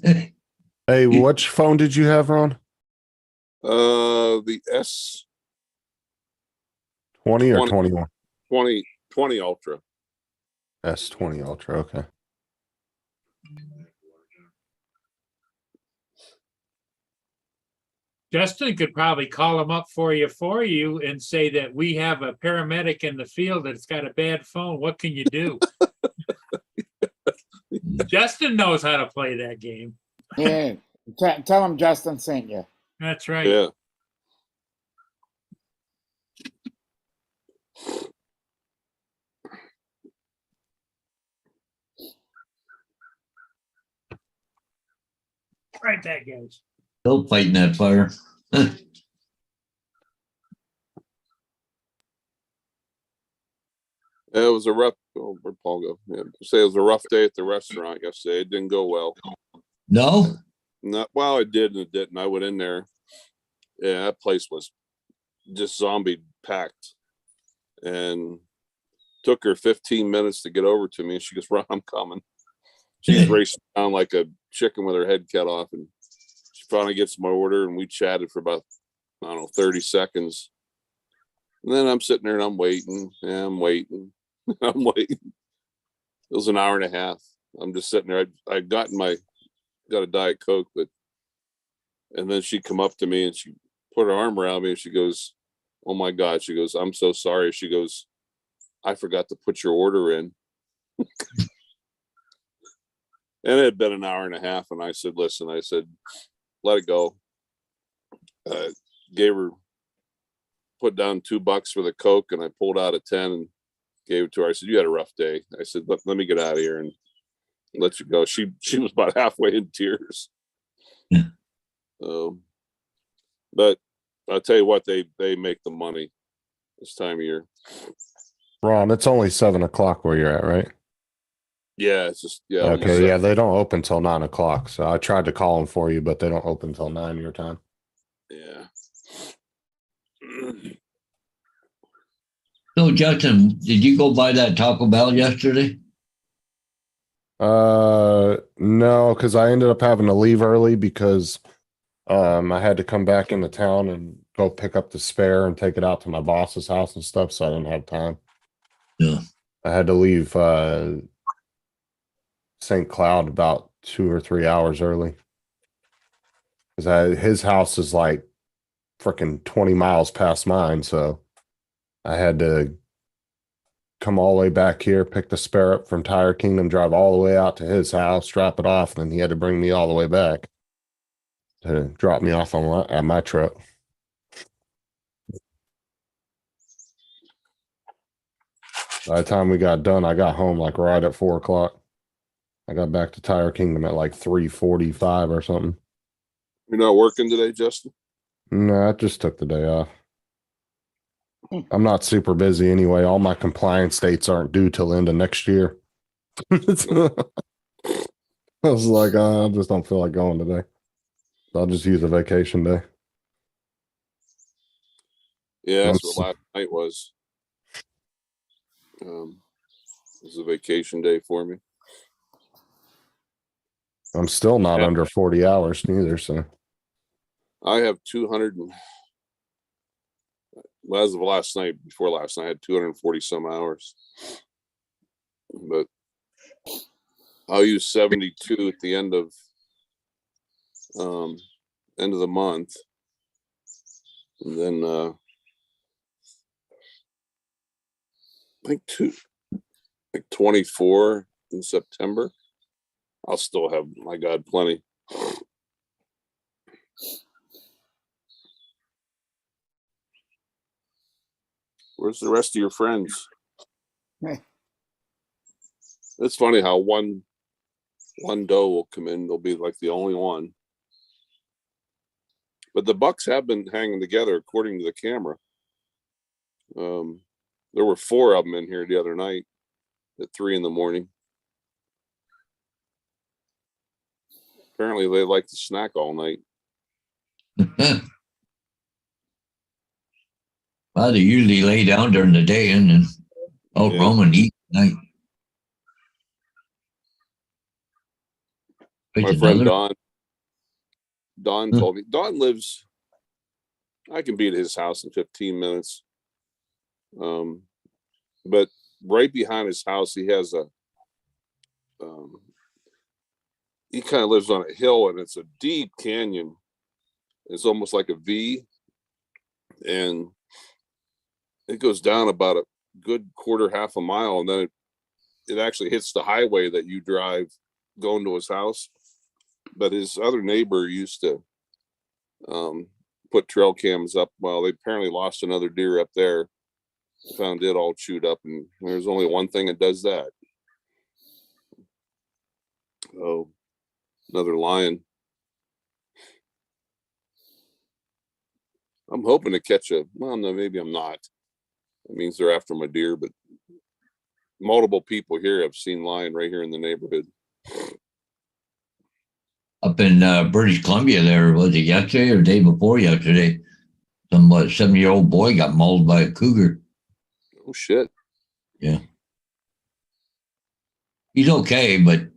Hey, which phone did you have, Ron? The S 20 or 20. 21? 20 Ultra. S20 Ultra, okay. Justin could probably call him up for you and say that we have a paramedic in the field that's got a bad phone. What can you do? Justin knows how to play that game. Yeah. Tell him Justin sent you. That's right. Yeah. Right, that guys. Still fighting that fire. It was a rough. Oh, where'd Paul go? Yeah, say it was a rough day at the restaurant yesterday. It didn't go well. No? Not well. It did and it didn't. I went in there. Yeah, that place was just zombie packed, and took her 15 minutes to get over to me. And she goes, "Ron, I'm coming." She's racing around like a chicken with her head cut off, and she finally gets my order, and we chatted for about 30 seconds. And then I'm sitting there and I'm waiting. Yeah, I'm waiting. I'm waiting. It was an hour and a half. I'm just sitting there. I got a Diet Coke, and then she come up to me and she put her arm around me and she goes, "Oh my God." She goes, "I'm so sorry." She goes, "I forgot to put your order in." And it had been an hour and a half. And I said, "Listen," I said, "let it go." Gave her, put down $2 for the Coke, and I pulled out a 10 and gave it to her. I said, "You had a rough day." I said, let me get out of here and let you go. She was about halfway in tears. Yeah. But I'll tell you what, they make the money this time of year. Ron, it's only 7 o'clock where you're at, right? Yeah, it's just Okay, yeah, they don't open till 9 o'clock. So I tried to call them for you, but they don't open till 9 your time. Yeah. So, Justin, did you go by that Taco Bell yesterday? No, because I ended up having to leave early because I had to come back into town and go pick up the spare and take it out to my boss's house and stuff, so I didn't have time. Yeah. I had to leave St. Cloud about 2 or 3 hours early. Because his house is like freaking 20 miles past mine, so I had to come all the way back here, pick the spare up from Tire Kingdom, drive all the way out to his house, drop it off, and then he had to bring me all the way back to drop me off at my truck. By the time we got done, I got home like right at 4 o'clock. I got back to Tire Kingdom at like 3:45 or something. You're not working today, Justin? No, I just took the day off. I'm not super busy anyway. All my compliance dates aren't due till end of next year. I was like, I just don't feel like going today. I'll just use a vacation day. Yeah, that's That's- what last night was. It was a vacation day for me. I'm still not Yeah. under 40 hours neither. So I have 200 and well, as of last night, before last night, I had 240 some hours. But I'll use 72 at the end of the month. And then I think 24 in September. I'll still have, my God, plenty. Where's the rest of your friends? Heh. It's funny how one doe will come in. They'll be like the only one. But the bucks have been hanging together according to the camera. There were 4 of them in here the other night at 3 in. Apparently they like to snack all night. Well, they usually lay down during the day and then out Yeah. roam and eat at night. My It's friend another- Don told me, Don lives, I can be at his house in 15 minutes. But right behind his house, he has he kind of lives on a hill and it's a deep canyon. It's almost like a V, and it goes down about a good half a mile, and then it actually hits the highway that you drive going to his house. But his other neighbor used to put trail cams up. Well, they apparently lost another deer up there, found it all chewed up, and there's only one thing that does that. Oh, another lion. I'm hoping to catch well, no, maybe I'm not. It means they're after my deer, but multiple people here have seen lion right here in the neighborhood. Up in British Columbia there, was it yesterday or day before yesterday? Some 7-year-old boy got mauled by a cougar. Oh shit. He's okay, but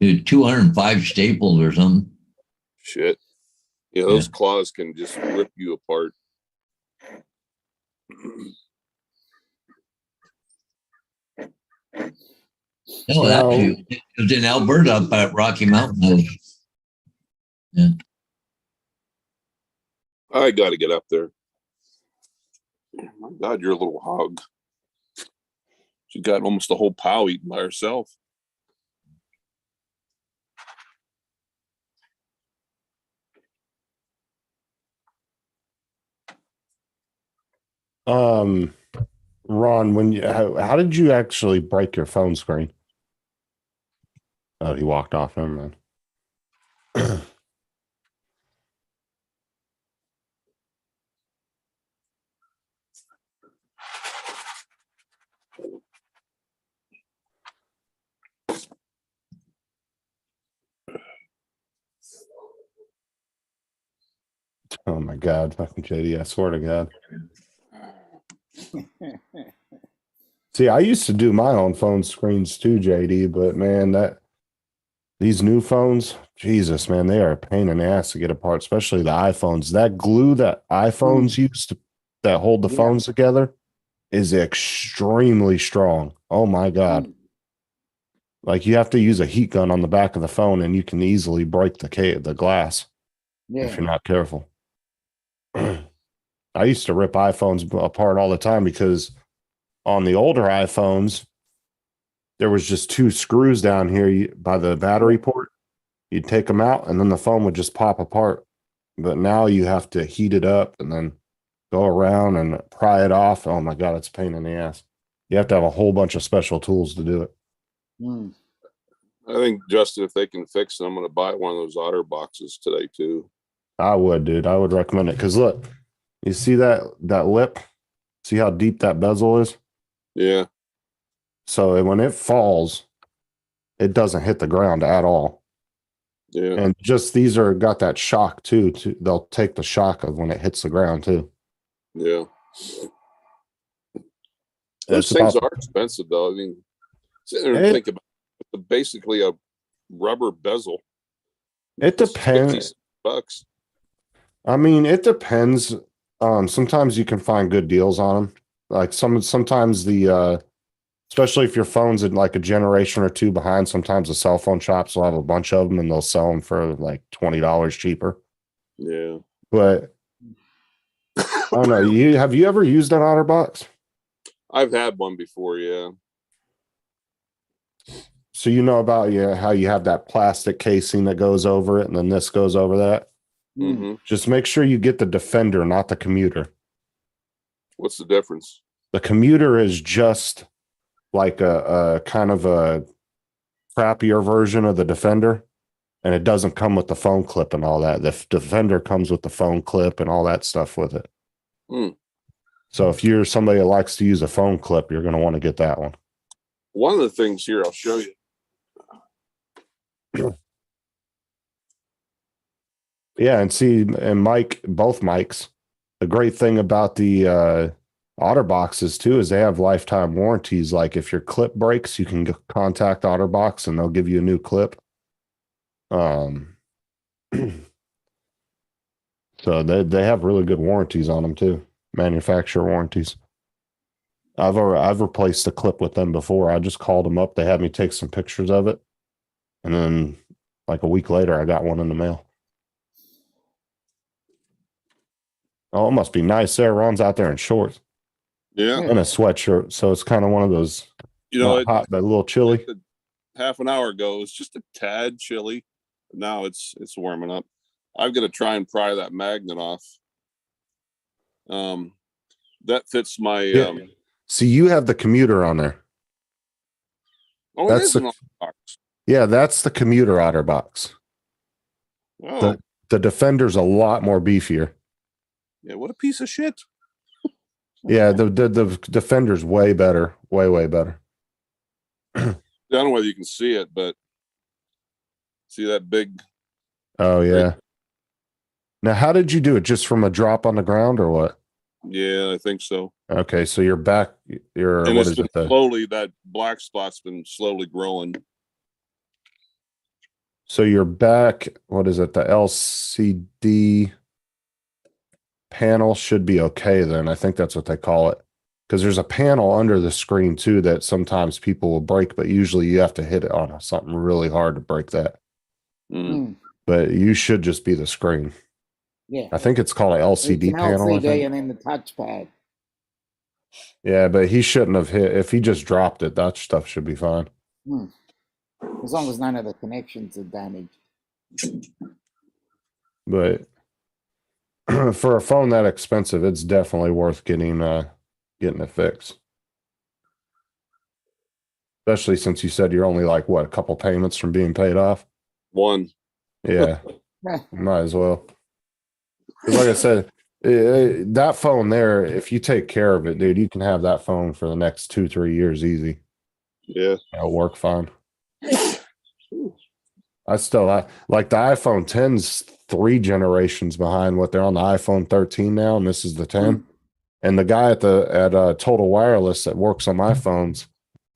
205 staples or something. Shit. Yeah, those claws can just rip you apart. No, actually, it was in Alberta up at Rocky Mountain House. I got to get up there. My God, you're a little hog. She got almost a whole pow eaten by herself. Ron, how did you actually break your phone screen? Oh, he walked off. Never mind. Oh my God, fucking JD, I swear to God. See, I used to do my own phone screens too, JD, but man, these new phones, Jesus, man, they are a pain in the ass to get apart, especially the iPhones. That glue that iPhones use that hold the phones together is extremely strong. Oh my God. Like you have to use a heat gun on the back of the phone and you can easily break the glass if you're not careful. I used to rip iPhones apart all the time because on the older iPhones, there was just 2 screws down here by the battery port. You'd take them out and then the phone would just pop apart. But now you have to heat it up and then go around and pry it off. Oh my God, it's a pain in the ass. You have to have a whole bunch of special tools to do it. I think, Justin, if they can fix it, I'm going to buy one of those Otter boxes today too. I would, dude. I would recommend it because look, you see that lip? See how deep that bezel is? Yeah. So when it falls, it doesn't hit the ground at all. Yeah. And just these are got that shock too. They'll take the shock of when it hits the ground too. Yeah. It's Those things about are expensive though. I mean, sit there and It- think about it, basically a rubber bezel. it It's depends. $50. I mean, it depends. Sometimes you can find good deals on them. Like sometimes especially if your phone's in like a generation or two behind, sometimes the cell phone shops will have a bunch of them and they'll sell them for like $20 cheaper. Yeah. But I don't know. Have you ever used an OtterBox? I've had one before. Yeah. So you know about how you have that plastic casing that goes over it, and then this goes over that. Hmm. Just make sure you get the Defender, not the Commuter. What's the difference? The Commuter is just like a kind of a crappier version of the Defender, and it doesn't come with the phone clip and all that. The Defender comes with the phone clip and all that stuff with it. Hmm. So if you're somebody that likes to use a phone clip, you're going to want to get that one. One of the things here, I'll show you. Yeah, and see, and both mics. The great thing about the OtterBoxes too is they have lifetime warranties. Like if your clip breaks, you can contact OtterBox and they'll give you a new clip. So they have really good warranties on them too, manufacturer warranties. I've replaced the clip with them before. I just called them up. They had me take some pictures of it, and then like a week later, I got one in the mail. Oh, it must be nice there. Ron's out there in shorts Yeah. and a sweatshirt, so it's kind of one of those You know, not hot but a little chilly. half an hour ago, it was just a tad chilly. Now it's warming up. I've got to try and pry that magnet off. That fits my. Yeah. See, you have the Commuter on there. Oh, That's it is an box. Yeah, that's the Commuter OtterBox. Oh, The Defender's a lot more beefier. yeah. What a piece of shit. Yeah, the Defender's way better, way better. I don't know whether you can see it, but see that big. Oh yeah. Now, how did you do it? Just from a drop on the ground or what? Yeah, I think so. Okay, so you're back. And What it's is been it? slowly, that black spot's been slowly growing. So you're back. What is it? The LCD panel should be okay then. I think that's what they call it. Because there's a panel under the screen too that sometimes people will break, but usually you have to hit it on something really hard to break that. Mm. But you should just be the screen. Yeah. I think it's called an LCD It's an panel. I LCD think. and then the touchpad. Yeah, but he shouldn't have hit. If he just dropped it, that stuff should be fine. As long as none of the connections are damaged. But for a phone that expensive, it's definitely worth getting it fixed. Especially since you said you're only like what, a couple payments from being paid off. One. Yeah, might as well. 'Cause like I said, that phone there, if you take care of it, dude, you can have that phone for the next 2-3 years easy. Yeah. It'll work fine. I like the iPhone 10's 3 generations behind what they're on the iPhone 13 now, and this is the 10. And the guy at Total Wireless that works on my phones,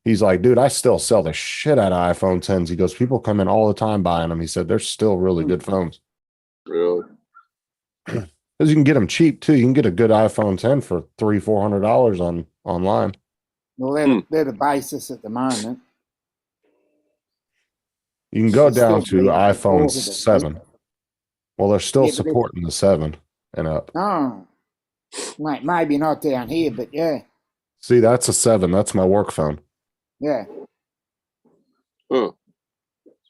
he's like, dude, I still sell the shit out of iPhone 10s. He goes, people come in all the time buying them. He said they're still really good phones. Really? Because you can get them cheap too. You can get a good iPhone 10 for $300-400 online. Well, they're the basis at the moment. You can go They're down still to being iPhone supported, 7. Well, they're still Yeah, but supporting the 7 and up. Oh, maybe not down here, but yeah, See, that's a 7. That's my work phone. yeah, Huh.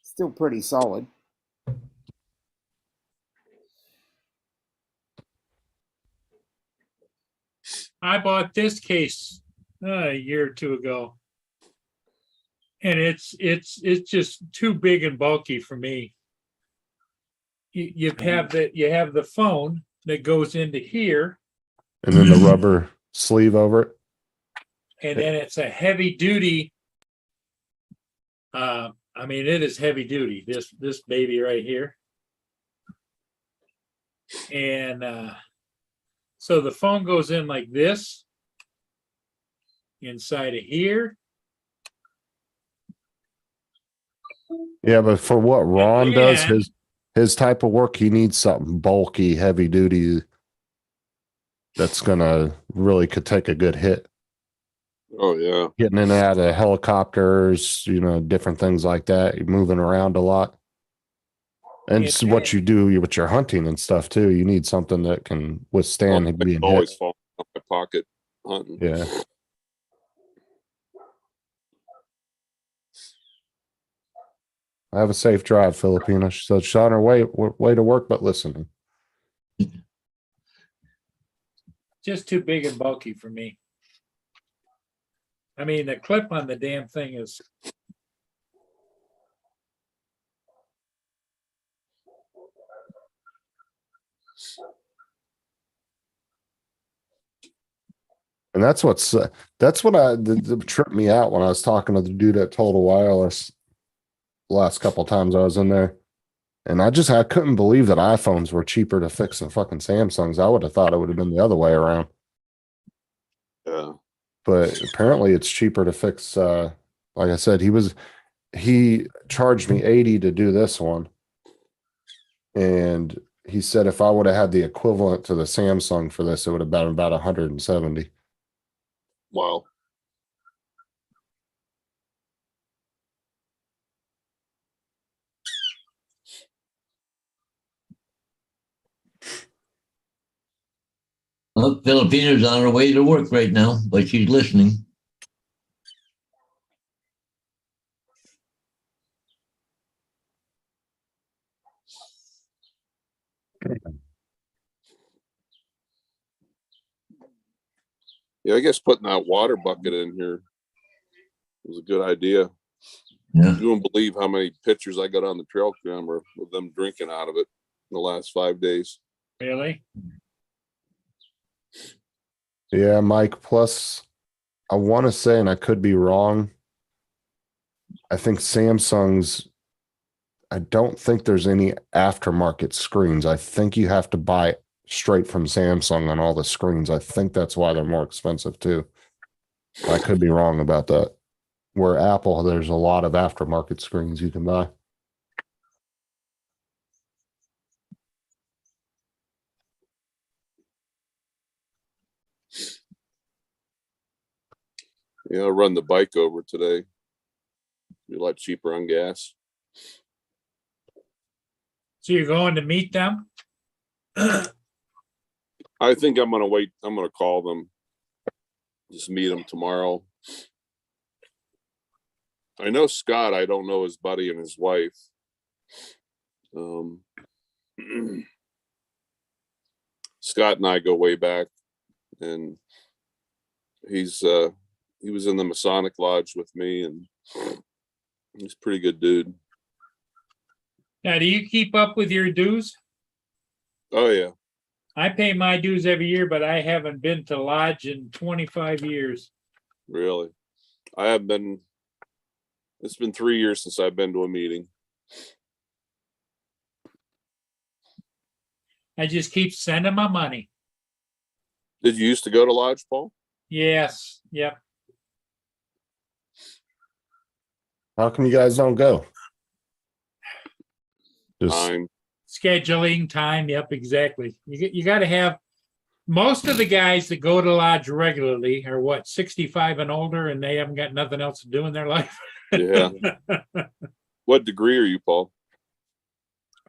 still pretty solid. I bought this case a year or two ago. And it's just too big and bulky for me. you have the phone that goes into here, And then the rubber sleeve over it. and then it's a heavy duty. I mean, it is heavy duty, this baby right here. And so the phone goes in like this inside of here. Yeah, but for what Ron does, then- his type of work, he needs something bulky, heavy duty that's gonna really could take a good hit. Oh yeah. Getting in and out of helicopters, different things like that. You're moving around a lot. And it's what you do with your hunting and stuff too. You need something that can withstand I being can always hit. fall out my pocket hunting. Yeah. Have a safe drive, Filipina. She said she's on her way to work, but listening. Just too big and bulky for me. I mean, the clip on the damn thing is. And that's what tripped me out when I was talking to the dude at Total Wireless the last couple times I was in there. And I couldn't believe that iPhones were cheaper to fix than fucking Samsungs. I would have thought it would have been the other way around. Yeah. But apparently it's cheaper to fix. Like I said, he charged me 80 to do this one. And he said if I would have had the equivalent to the Samsung for this, it would have been about 170. Wow. Well, Filipina's on her way to work right now, but she's listening. Yeah, I guess putting that water bucket in here was a good idea. Yeah. You won't believe how many pictures I got on the trail camera of them drinking out of it in the last 5 days. Really? Yeah, Mike. Plus, I want to say, and I could be wrong, I think Samsung's, I don't think there's any aftermarket screens. I think you have to buy straight from Samsung on all the screens. I think that's why they're more expensive too. I could be wrong about that. Where Apple, there's a lot of aftermarket screens you can buy. Yeah, I'll run the bike over today. Be a lot cheaper on gas. So you're going to meet them? I think I'm gonna wait. I'm gonna call them. Just meet them tomorrow. I know Scott. I don't know his buddy and his wife. Scott and I go way back, and he was in the Masonic Lodge with me, and he's a pretty good dude. Now, do you keep up with your dues? Oh yeah. I pay my dues every year, but I haven't been to lodge in 25 years. Really? I have been, it's been 3 years since I've been to a meeting. I just keep sending my money. Did you used to go to lodge, Paul? Yes, yep. How come you guys don't go? Just Time. Scheduling time, yep, exactly. You got to have, most of the guys that go to lodge regularly are what, 65 and older, and they haven't got nothing else to do in their life. Yeah. What degree are you, Paul?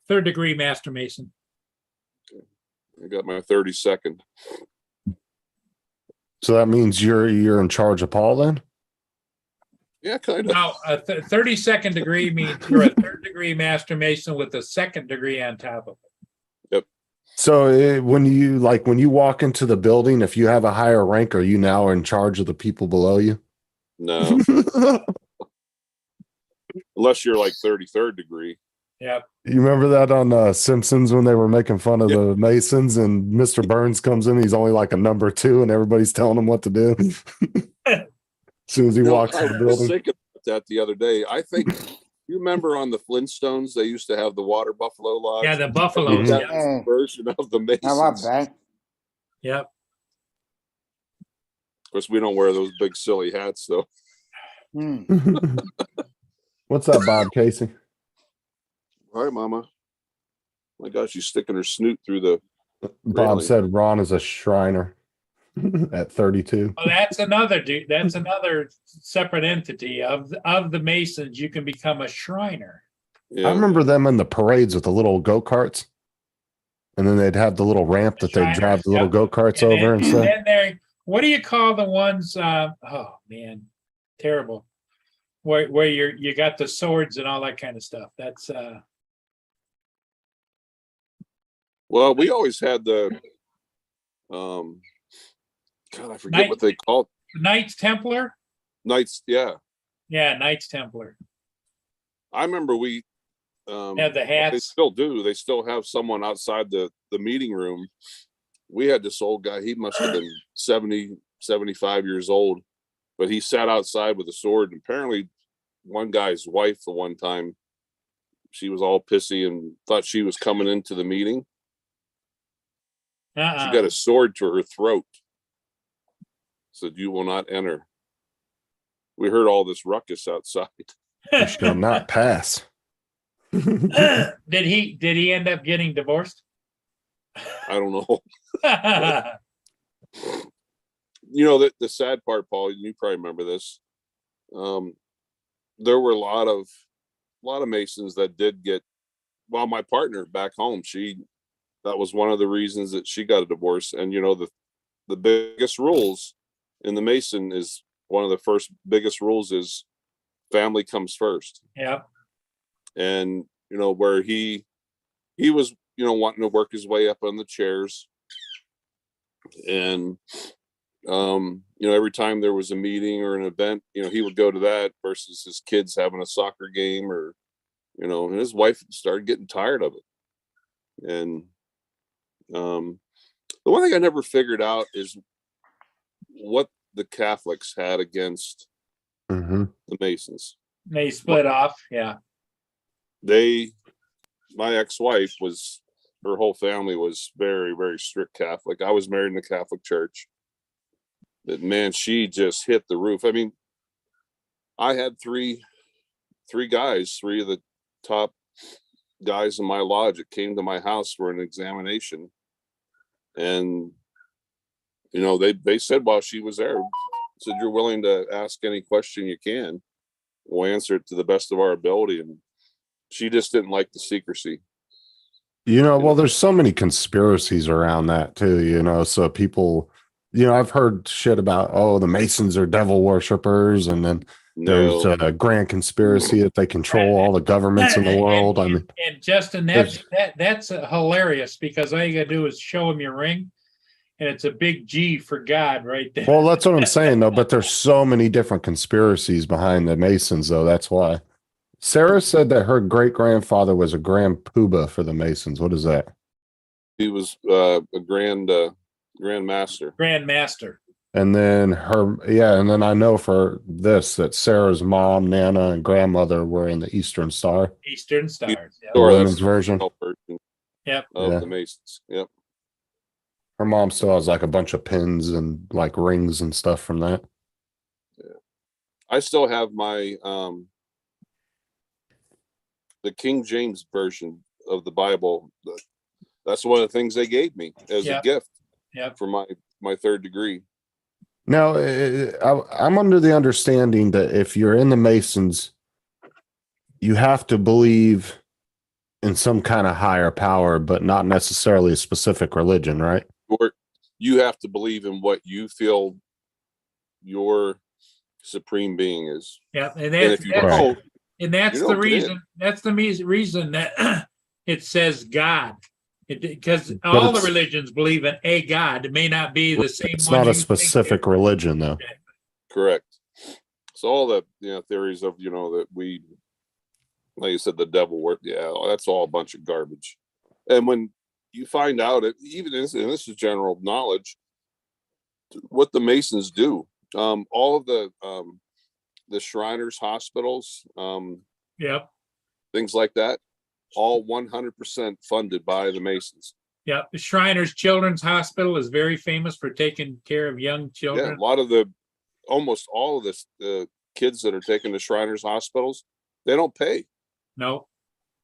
3rd degree Master Mason. I got my 32nd. so that means you're in charge of Paul then? Yeah, kind of. Now, a 32nd degree means you're a 3rd degree Master Mason with a 2nd degree on top of it. So when you walk into the building, if you have a higher rank, are you now in charge of the people below you? No, unless you're like 33rd degree. Yep. You remember that on Simpsons when they were making fun of the Masons and Mr. Burns comes in, he's only like a number 2 and everybody's telling him what to do. As soon as he walks in the I was building. thinking about that the other day. I think you remember on the Flintstones, they used to have the water buffalo lodge. Yeah, the buffaloes. Mhm. Yep. Yeah, Version of the Masons. I love that. Yep. Of course, we don't wear those big silly hats, though. Hmm. What's up, Bob Casey? All right, Mama. My gosh, she's sticking her snoot through the. Bob Really? said Ron is a Shriner at 32. Well, that's another dude. That's another separate entity of the Masons. You can become a Shriner. Yeah. I remember them in the parades with the little go-karts. And then they'd have the little ramp that they'd Shriners, drive the little yep. go-karts And over and stuff. then they, what do you call the ones? Oh man, terrible. Where you got the swords and all that kind of stuff. That's Well, we always had the. God, I forget Knight- what they call Knights Templar. Knights. Yeah, Yeah, Knights Templar. I remember we. Have the They hats. still do. They still have someone outside the meeting room. We had this old guy. He must have been 70, 75 years old, but he sat outside with a sword. And apparently, one guy's wife, the one time, she was all pissy and thought she was coming into the meeting. She got a sword to her throat. Said, "You will not enter." We heard all this ruckus outside. You shall not pass. Did he end up getting divorced? I don't know. You know, the sad part, Paul, you probably remember this. There were a lot of Masons that did get, well, my partner back home, that was one of the reasons that she got a divorce. And, you know, the biggest rules in the Mason is one of the first biggest rules is family comes first. Yep. And, you know, where he was, you know, wanting to work his way up on the chairs. And, you know, every time there was a meeting or an event, you know, he would go to that versus his kids having a soccer game or, you know, and his wife started getting tired of it. And the one thing I never figured out is what the Catholics had against Mhm. the Masons. They split off. Yeah. My ex-wife her whole family was very, very strict Catholic. I was married in the Catholic Church. But man, she just hit the roof. I mean, I had three guys, 3 of the top guys in my lodge that came to my house for an examination. And, you know, they said while she was there, said, "You're willing to ask any question you can. We'll answer it to the best of our ability." And she just didn't like the secrecy. You know, well, there's so many conspiracies around that too, you know, so people, you know, I've heard shit about, oh, the Masons are devil worshippers, and then there's No, a grand conspiracy that they control all the governments in the world. I mean, And Justin, that's hilarious because all you gotta do is show him your ring, and it's a big G for God right there. well, that's what I'm saying though, but there's so many different conspiracies behind the Masons though, that's why. Sarah said that her great-grandfather was a grand poobah for the Masons. What is that? he was a grand master. Grand Master. And then and then I know for this that Sarah's mom, Nana, and grandmother were in the Eastern Star, Eastern Stars. Yep. the Or women's that's version. the version Yep. of Yeah. the Masons. Yep. Her mom still has like a bunch of pins and like rings and stuff from that. I still have my the King James version of the Bible. That's one of the things they gave me as Yeah. a gift Yep. for my 3rd degree. Now, I'm under the understanding that if you're in the Masons, you have to believe in some kind of higher power, but not necessarily a specific religion, right? Or you have to believe in what you feel your supreme being is. Yep. And And that's, if you that's, don't, and that's you the don't get in. reason. That's the reason that it says God. Because But all the it's- religions believe in a God. It may not be the same It's one. not you a think specific religion, though. correct. So all the theories of that we like you said, the devil work. Yeah, that's all a bunch of garbage. And when you find out it, even this, and this is general knowledge, what the Masons do, all of the Shriners hospitals, Yep. things like that, all 100% funded by the Masons. Yep. The Shriners Children's Hospital is very famous for taking care of young Yeah, children. a lot of almost all of the kids that are taken to Shriners hospitals, they don't pay. No.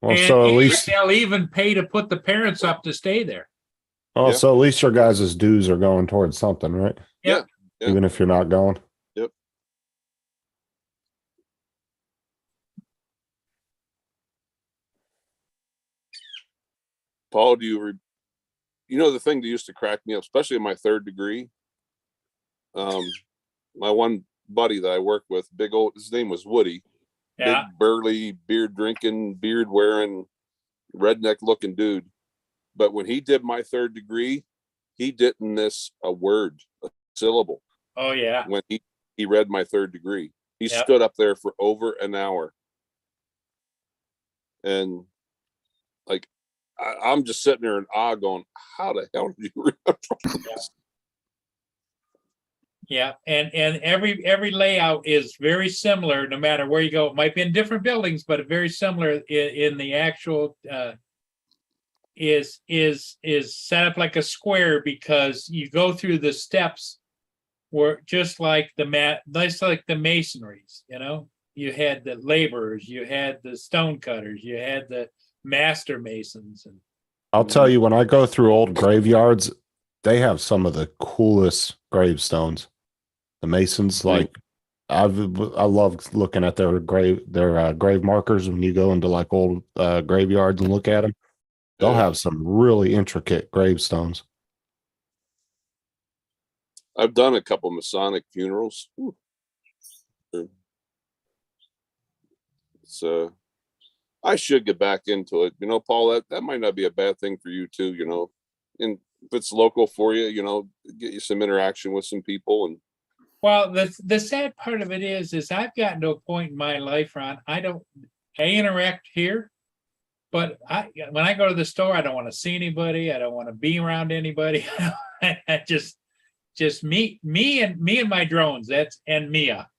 Well, And, so at and least, they'll even pay to put the parents up to stay there. oh, Yeah. so at least your guys' dues are going towards something, right? Yep. Yeah. Even if you're not going. Yep. Paul, you know the thing that used to crack me up, especially in my third degree? My one buddy that I worked with, his name was Woody. Yeah. Big burly, beer drinking, beard wearing, redneck looking dude. But when he did my third degree, he didn't miss a word, a syllable. Oh yeah. When he read my third degree, he Yep. stood up there for over an hour. And like, I'm just sitting there in awe going, how the hell did you remember this? Yeah, and every layout is very similar, no matter where you go. It might be in different buildings, but very similar in the actual is set up like a square, because you go through the steps where just like the masonries, you know, you had the laborers, you had the stone cutters, you had the master masons, and I'll tell you, when I go through old graveyards, they have some of the coolest gravestones. The Masons, like I love looking at their grave markers when you go into like old graveyards and look at them. They'll Yeah. have some really intricate gravestones. I've done a couple Masonic funerals. Ooh. So I should get back into it. You know, Paul, that might not be a bad thing for you too, you know. And if it's local for you, you know, get you some interaction with some people. And well, the sad part of it is I've gotten to a point in my life, Ron, I interact here, but when I go to the store, I don't want to see anybody. I don't want to be around anybody. I just me and my drones. And Mia,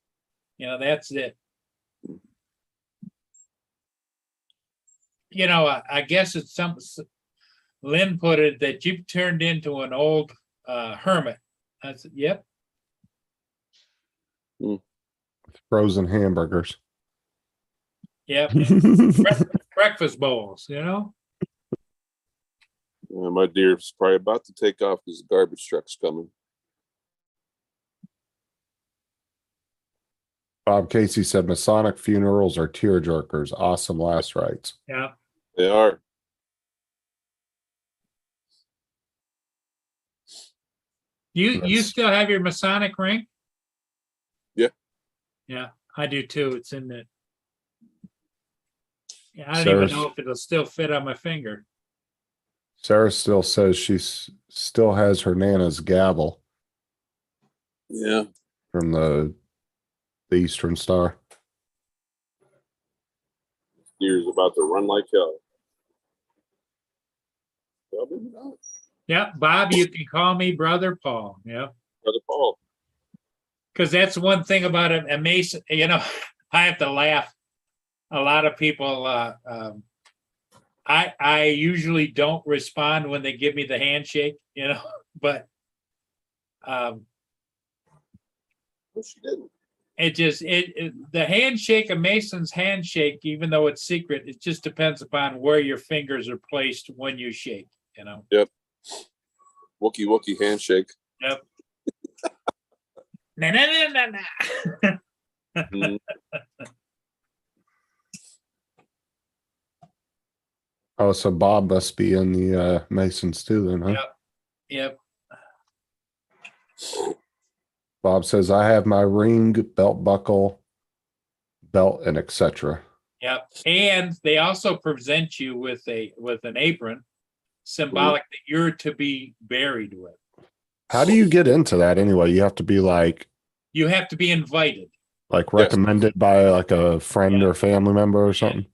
you know, that's it. You know, I guess it's Lynn put it that you've turned into an old hermit. I said, yep. Frozen hamburgers. Yep. Breakfast bowls, you know? my deer's probably about to take off because the garbage truck's coming. Bob Casey said Masonic funerals are tearjerkers. Awesome last rites. Yeah. They are. You Yes. still have your Masonic ring? Yeah. Yeah, I do too. It's in the. Yeah, I don't Sarah's- even know if it'll still fit on my finger. Sarah still says she still has her Nana's gavel Yeah. from the Eastern Star. Deer's about to run like hell. Probably not. Yeah, Bob, you can call me Brother Paul. Yeah. Brother Paul. Because that's one thing about a Mason, you know, I have to laugh. A lot of people, I usually don't respond when they give me the handshake, you know, but No, she didn't. the handshake, a Mason's handshake, even though it's secret, it just depends upon where your fingers are placed when you shake, you know. Wookie Wookie handshake. Yep. Na, na, na, na, na. Mm. Oh, so Bob must be in the Masons too, then, huh? Yep. Bob says, I have my ring, belt buckle, belt, and etc. Yep. And they also present you with an apron, symbolic that you're to be buried with. How do you get into that anyway? You have to be like You have to be invited. recommended by like a friend or family member or something.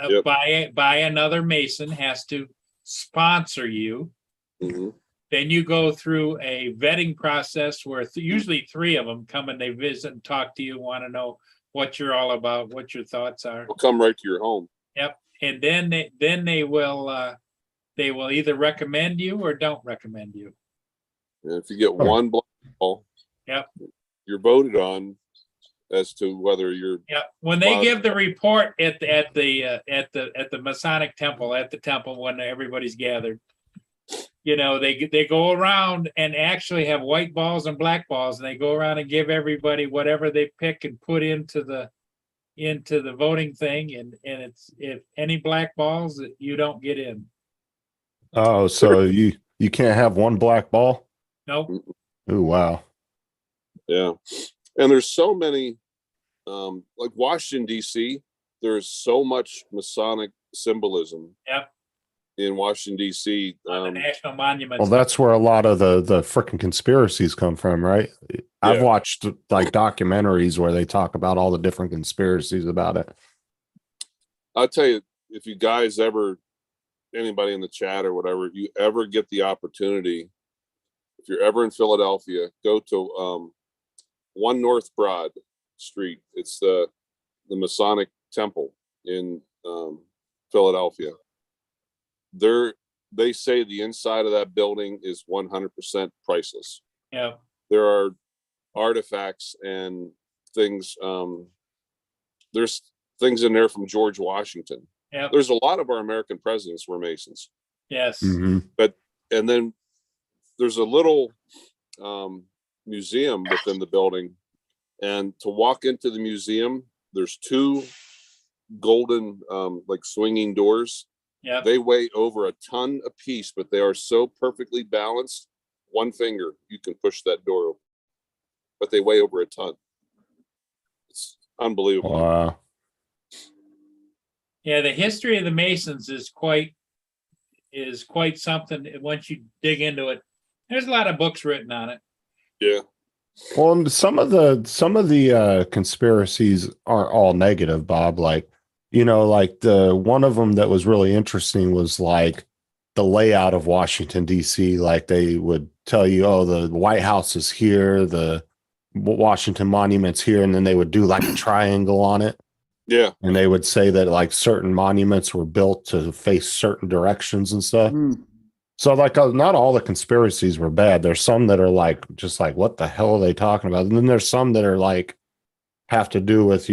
Yep. By another Mason has to sponsor you. Mhm. Then you go through a vetting process where usually three of them come and they visit and talk to you, want to know what you're all about, what your thoughts are. We'll come right to your home. Yep. And then they will either recommend you or don't recommend you. And if you get Huh. one black ball, Yep. you're voted on as to whether you're. Yeah, when they Wow. give the report at the Masonic temple, at the temple when everybody's gathered, they go around and actually have white balls and black balls, and they go around and give everybody whatever they pick and put into the voting thing, and it's, if any black balls, you don't get in. Oh, so you can't have one black ball? Nope. Oh, wow. Yeah. And there's so many, like Washington, D.C., there's so much Masonic symbolism. Yep. In Washington, D.C. On the national monuments. Well, that's where a lot of the freaking conspiracies come from, right? I've Yeah. watched like documentaries where they talk about all the different conspiracies about it. I'll tell you, if you guys ever, anybody in the chat or whatever, if you ever get the opportunity, if you're ever in Philadelphia, go to 1 North Broad Street. It's the Masonic Temple in Philadelphia. They say the inside of that building is 100% priceless. Yeah. There are artifacts and things. There's things in there from George Washington. Yeah. There's a lot of our American presidents were Masons. Yes. Mhm. And then there's a little museum within the building, and to walk into the museum, there's 2 golden like swinging doors. Yeah. They weigh over a ton a piece, but they are so perfectly balanced. One finger, you can push that door open, but they weigh over a ton. It's unbelievable. Wow. Yeah, the history of the Masons is quite something. Once you dig into it, there's a lot of books written on it. Yeah. Well, and some of the conspiracies aren't all negative, Bob. Like, like the one of them that was really interesting was like the layout of Washington, D.C. Like they would tell you, oh, the White House is here, the Washington Monument's here, and then they would do like a triangle on it. Yeah. And they would say that like certain monuments were built to face certain directions and stuff. Mm. So like not all the conspiracies were bad. There's some that are like just like what the hell are they talking about? And then there's some that are like have to do with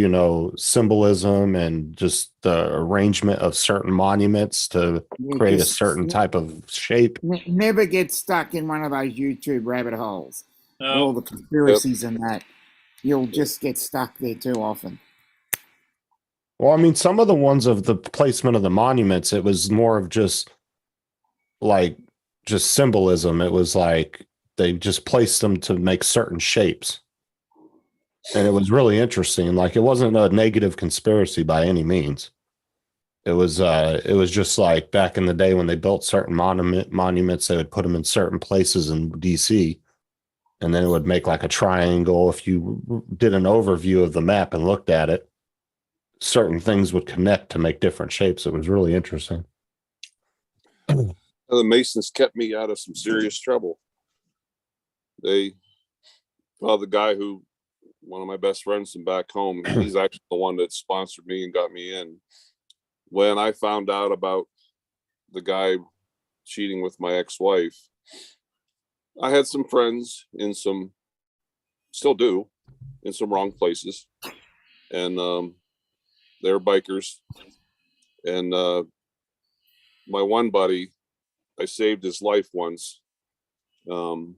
symbolism and just the arrangement of certain monuments to Yeah, create a just certain type of shape. Never get stuck in one of those YouTube rabbit holes. With all No, the conspiracies and that. You'll just get stuck there too often. Well, I mean, some of the ones of the placement of the monuments, it was more of just symbolism. It was like they just placed them to make certain shapes. And it was really interesting. Like it wasn't a negative conspiracy by any means. It was just like back in the day when they built certain monuments, they would put them in certain places in DC, and then it would make like a triangle. If you did an overview of the map and looked at it, certain things would connect to make different shapes. It was really interesting. The Masons kept me out of some serious trouble. The guy who, one of my best friends from back home, he's actually the one that sponsored me and got me in. When I found out about the guy cheating with my ex-wife, I had some friends still do, in some wrong places. And they're bikers. And my one buddy, I saved his life once. And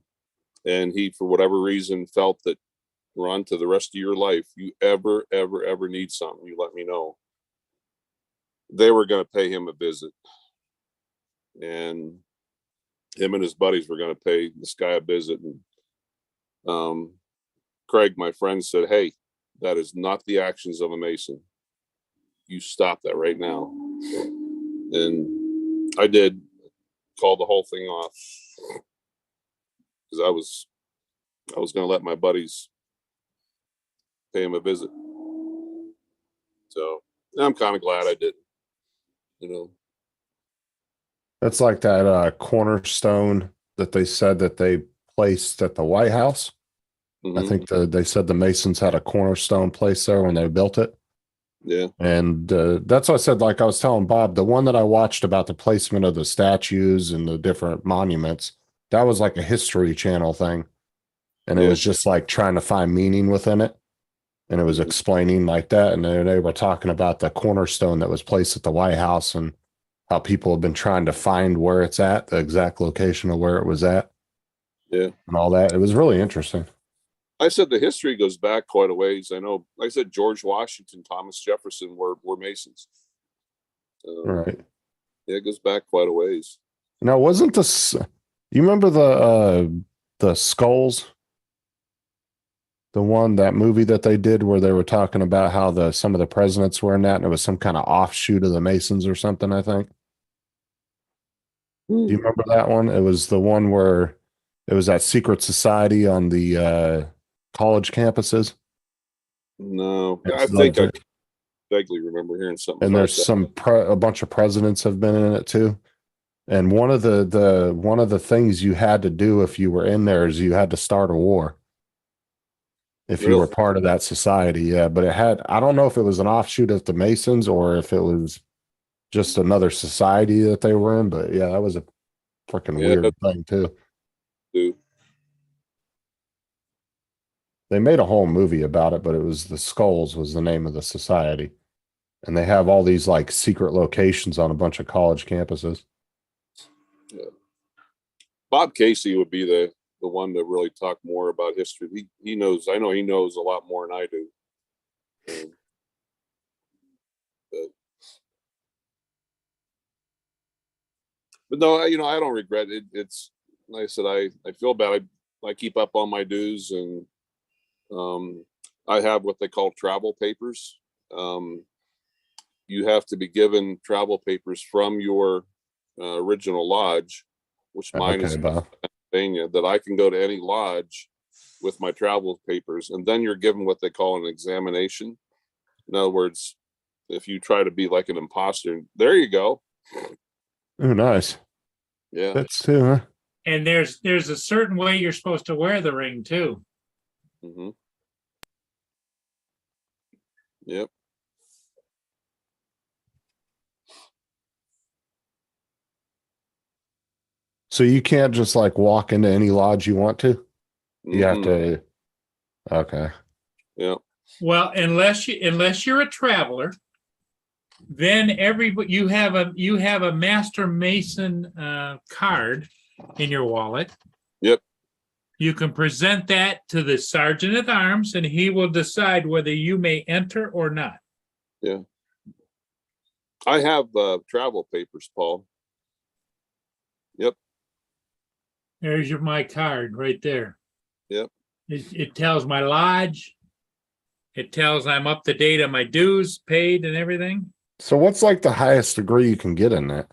he, for whatever reason, felt that, Ron, to the rest of your life, you ever need something, you let me know. They were going to pay him a visit. And him and his buddies were going to pay this guy a visit. And Craig, my friend, said, "Hey, that is not the actions of a Mason. You stop that right now." And I did, call the whole thing off, because I was going to let my buddies pay him a visit. So I'm kind of glad I didn't. you know. That's like that cornerstone that they said that they placed at the White House. I Mhm. think they said the Masons had a cornerstone place there when they built it. Yeah. And that's what I said. Like I was telling Bob, the one that I watched about the placement of the statues and the different monuments, that was like a History Channel thing. And it Yeah. was just like trying to find meaning within it. And it was Mhm. explaining like that. And they were talking about the cornerstone that was placed at the White House and how people have been trying to find where it's at, the exact location of where it was at. Yeah. And all that. It was really interesting. I said the history goes back quite a ways. I know, like I said, George Washington, Thomas Jefferson were Masons. All right. Yeah, it goes back quite a ways. Now, wasn't this, you remember the skulls? The one, that movie that they did where they were talking about how some of the presidents were in that, and it was some kind of offshoot of the Masons or something, I think. Do you remember that one? It was the one where it was that secret society on the college campuses. No, I It's think I like- vaguely remember hearing something. and about there's that. a bunch of presidents have been in it too. And one of the things you had to do if you were in there is you had to start a war. If you were Really? part of that society, yeah. But I don't know if it was an offshoot of the Masons or if it was just another society that they were in. But yeah, that was a freaking Yeah, weird thing too. Dude. They made a whole movie about it, but it was the Skulls was the name of the society. And they have all these like secret locations on a bunch of college campuses. Bob Casey would be the one to really talk more about history. He knows. I know he knows a lot more than I do. But no, I don't regret it. It's like I said, I feel bad. I keep up on my dues, and I have what they call travel papers. You have to be given travel papers from your original lodge, which mine is Okay, Bob. Pennsylvania, that I can go to any lodge with my travel papers, and then you're given what they call an examination. In other words, if you try to be like an imposter, there you go. Oh, nice. Yeah. That's too, huh? And there's a certain way you're supposed to wear the ring too. Mm-hmm. Yep. So you can't just like walk into any lodge you want to? You have Mhm. to. Okay. Yeah. Well, unless you're a traveler, then you have a Master Mason card in your wallet. Yep. You can present that to the sergeant at arms, and he will decide whether you may enter or not. Yeah. I have travel papers, Paul. Yep. There's my card right there. Yep. It tells my lodge. It tells I'm up to date on my dues paid and everything. So what's like the highest degree you can get in that?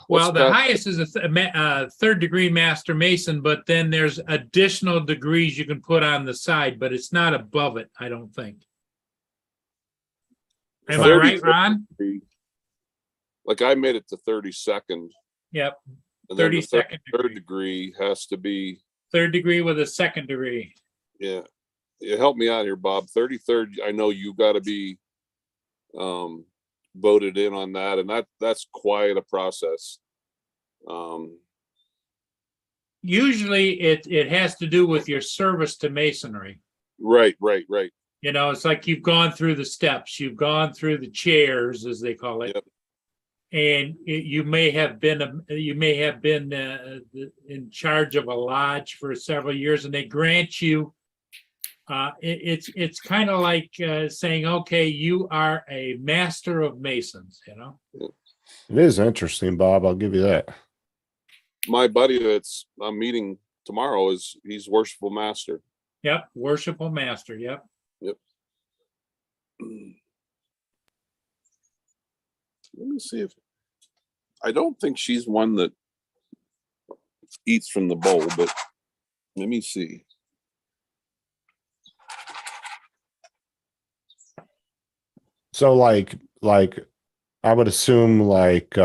Well, the that? highest is a third degree Master Mason, but then there's additional degrees you can put on the side, but it's not above it, I don't think. Am I right, Ron? Like I made it to 32nd. Yep. And then the 32nd third degree has to be. Third degree with a second degree. Yeah. Help me out here, Bob. 33rd, I know you got to be voted in on that, and that's quite a process. Usually it has to do with your service to masonry. Right. You know, it's like you've gone through the steps, you've gone through the chairs, as they call it. Yep. And you may have been in charge of a lodge for several years, and they grant you. It's kind of like saying, okay, you are a master of masons. You know. It is interesting, Bob. I'll give you that. My buddy that's I'm meeting tomorrow he's worshipful master. Yep, worshipful master. Yep. Let me see if I don't think she's one that eats from the bowl, but let me see. So like I would assume like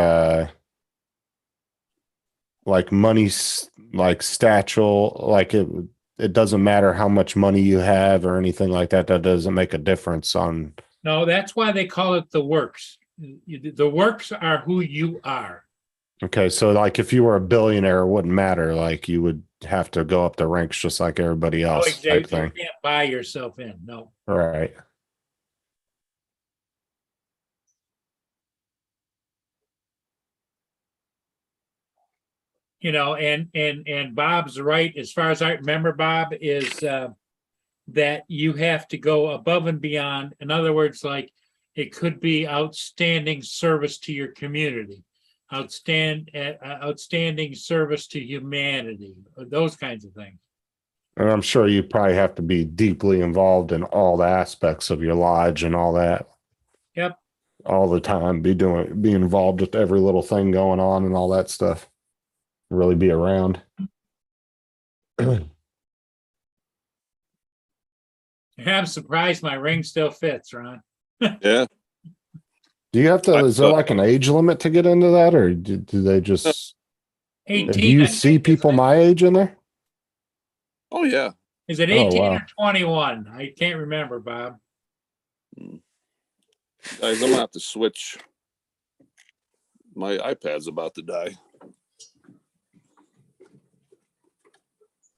money, like statute, like it doesn't matter how much money you have or anything like that. That doesn't make a difference on. No, that's why they call it the works. The works are who you are. Okay, so like if you were a billionaire, it wouldn't matter. Like you would have to go up the ranks just like everybody Oh, else, type exactly. You thing. can't buy yourself in. No. Right. And Bob's right. As far as I remember, Bob, is that you have to go above and beyond. In other words, like it could be outstanding service to your community, outstanding service to humanity, those kinds of things. And I'm sure you probably have to be deeply involved in all the aspects of your lodge and all that Yep. all the time. Be involved with every little thing going on and all that stuff. Really be around. I'm surprised my ring still fits, Ron. Yeah. Do you have to? I- Is there like an age limit to get into that, or do they just? 18. Do you I see think, people isn't it? my age in there? Oh yeah. Is it Oh, 18 wow. or 21? I can't remember, Bob. Guys, I'm gonna have to switch. My iPad's about to die.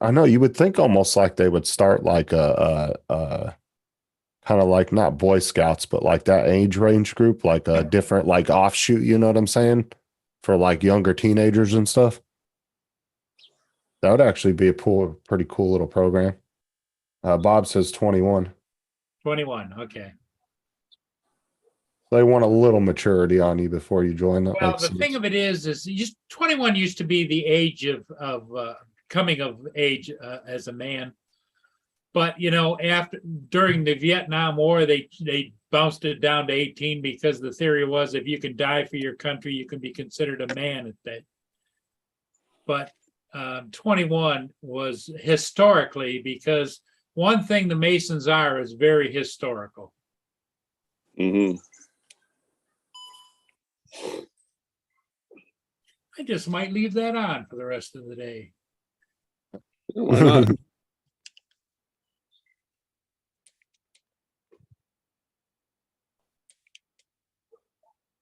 I know you would think almost like they would start like a kind of like not Boy Scouts, but like that age range group, like a different like offshoot. You know what I'm saying? For like younger teenagers and stuff. That would actually be a pretty cool little program. Bob says 21. 21. Okay. They want a little maturity on you before you join. That Well, makes the sense. thing of it is 21 used to be the age of coming of age as a man. But after during the Vietnam War, they bounced it down to 18 because the theory was if you can die for your country, you can be considered a man at that. But 21 was historically, because one thing the Masons are is very historical. Mm-hmm. I just might leave that on for the rest of the day. Why not?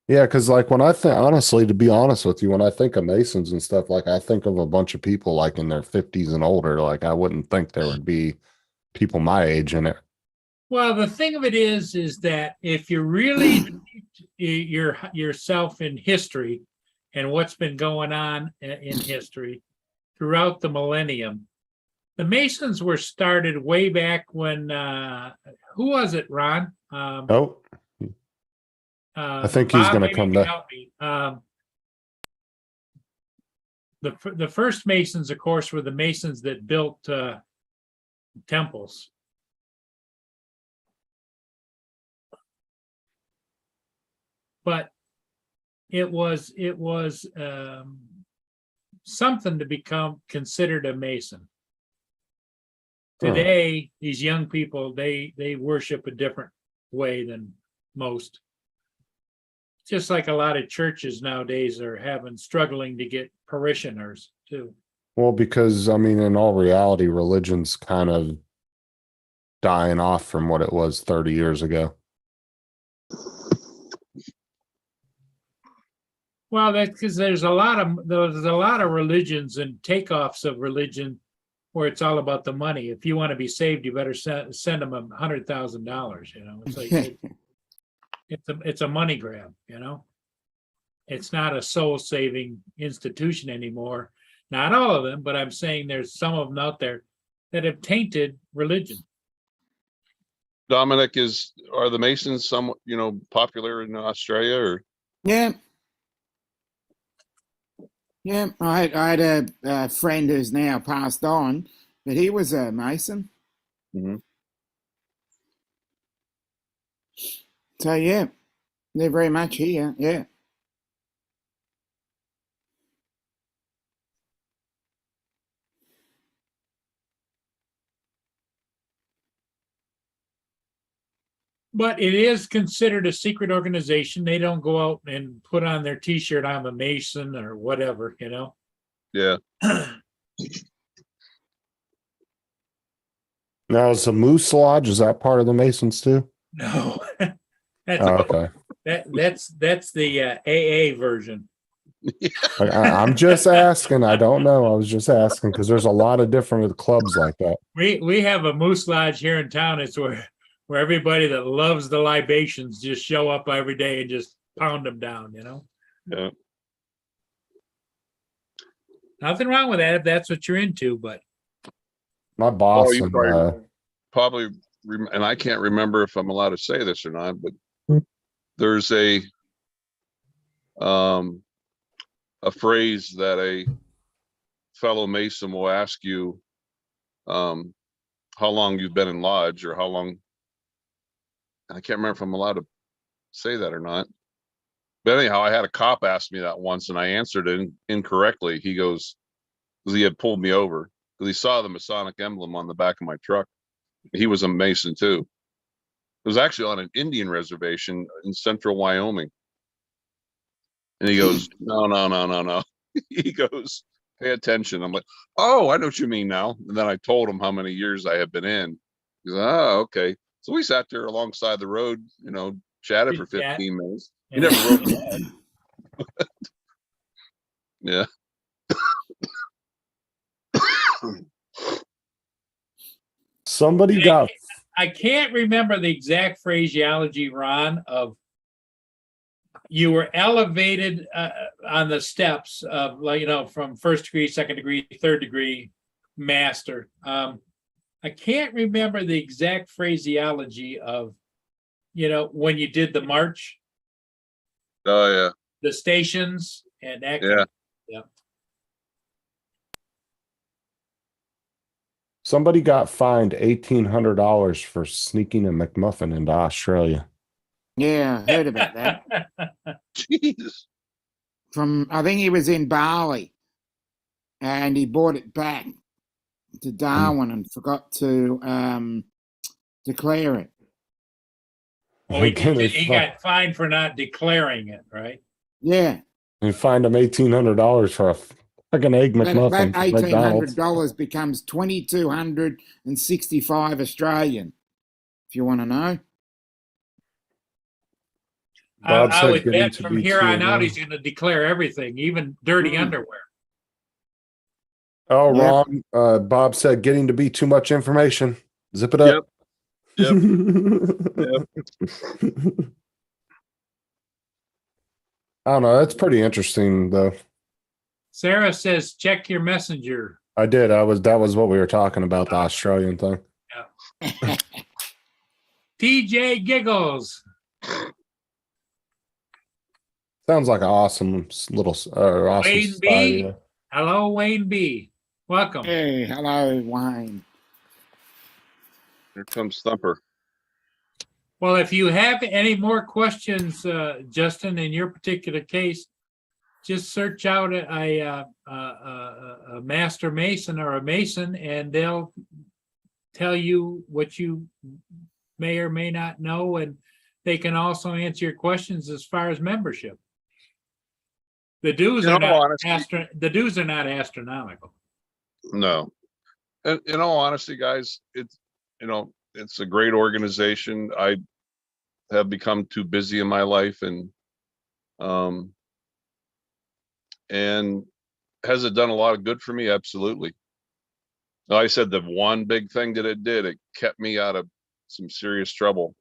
Yeah, because like when I think, honestly, to be honest with you, when I think of Masons and stuff, like I think of a bunch of people like in their 50s and older. Like I wouldn't think there would be people my age in it. Well, the thing of it is that if you really yourself in history and what's been going on in history throughout the millennium, the Masons were started way back when. Who was it, Ron? Oh, I think he's Bob, going to maybe come you can to. help me. The first Masons, of course, were the Masons that built temples. But it was something to become considered a Mason. Today, these young people, they worship a different way than most. Just like a lot of churches nowadays are struggling to get parishioners too. Well, because I mean, in all reality, religion's kind of dying off from what it was 30 years ago. Well, that's because there's a lot of religions and takeoffs of religion where it's all about the money. If you want to be saved, you better send them $100,000. It's like it's a money grab. It's not a soul saving institution anymore. Not all of them, but I'm saying there's some of them out there that have tainted religion. Dominic, are the Masons somewhat, popular in Australia or? Yeah. Yeah, I had a friend who's now passed on, but he was a Mason. Mm-hmm. So yeah, they're very much here. Yeah. But it is considered a secret organization. They don't go out and put on their T-shirt, "I'm a Mason" or whatever, you know. Yeah. Now, is the Moose Lodge, is that part of the Masons too? No, that's Oh, okay. that's the AA version. I'm just asking. I don't know. I was just asking because there's a lot of different clubs like that. We have a Moose Lodge here in town. It's where everybody that loves the libations just show up every day and just pound them down, you know. Yeah. Nothing wrong with that if that's what you're into, but My boss Oh, you and, probably, and I can't remember if I'm allowed to say this or not, but Hmm. there's a phrase that a fellow Mason will ask you, how long you've been in lodge or how long. I can't remember if I'm allowed to say that or not. But anyhow, I had a cop ask me that once and I answered it incorrectly. He goes, because he had pulled me over because he saw the Masonic emblem on the back of my truck. He was a Mason too. It was actually on an Indian reservation in central Wyoming. And he goes, no, no, no, no, no. He goes, pay attention. I'm like, oh, I know what you mean now. And then I told him how many years I had been in. He's like, oh, okay. So we sat there alongside the road, you know, chatted for 15 minutes. He never wrote me back. Yeah. somebody got I can't remember the exact phraseology, Ron, of you were elevated on the steps of, like, you know, from first degree, second degree, third degree master. I can't remember the exact phraseology of, you know, when you did the march, Oh, yeah. the stations, and that. Yeah. somebody got fined $1,800 for sneaking a McMuffin into Australia. Yeah, I heard about that. Jeez. I think he was in Bali and he brought it back to Darwin and forgot to declare it. Oh, he got fined for not declaring it, right? Yeah. They fined him $1,800 for a fucking egg McMuffin. That from McDonald's. $1,800 becomes 2,265 Australian, if you want to know. Bob I said would getting bet to from be here too on out young. he's going to declare everything, even dirty underwear. Oh, Yep. wrong. Bob said getting to be too much information. Zip it up. Yep. I don't know. That's pretty interesting, though. Sarah says, check your messenger. I did. That was what we were talking about, the Australian thing. TJ giggles. Sounds like an awesome little awesome Wayne society. B. Hello, Wayne B. Welcome. Hey, hello, Wayne. Here comes Thumper. Well, if you have any more questions, Justin, in your particular case, just search out a master mason or a mason, and they'll tell you what you may or may not know, and they can also answer your questions as far as membership. The dues are not astronomical. No. And in all honesty, guys, it's, you know, it's a great organization. I have become too busy in my life and has it done a lot of good for me? Absolutely. Like I said, the one big thing that it did, it kept me out of some serious trouble.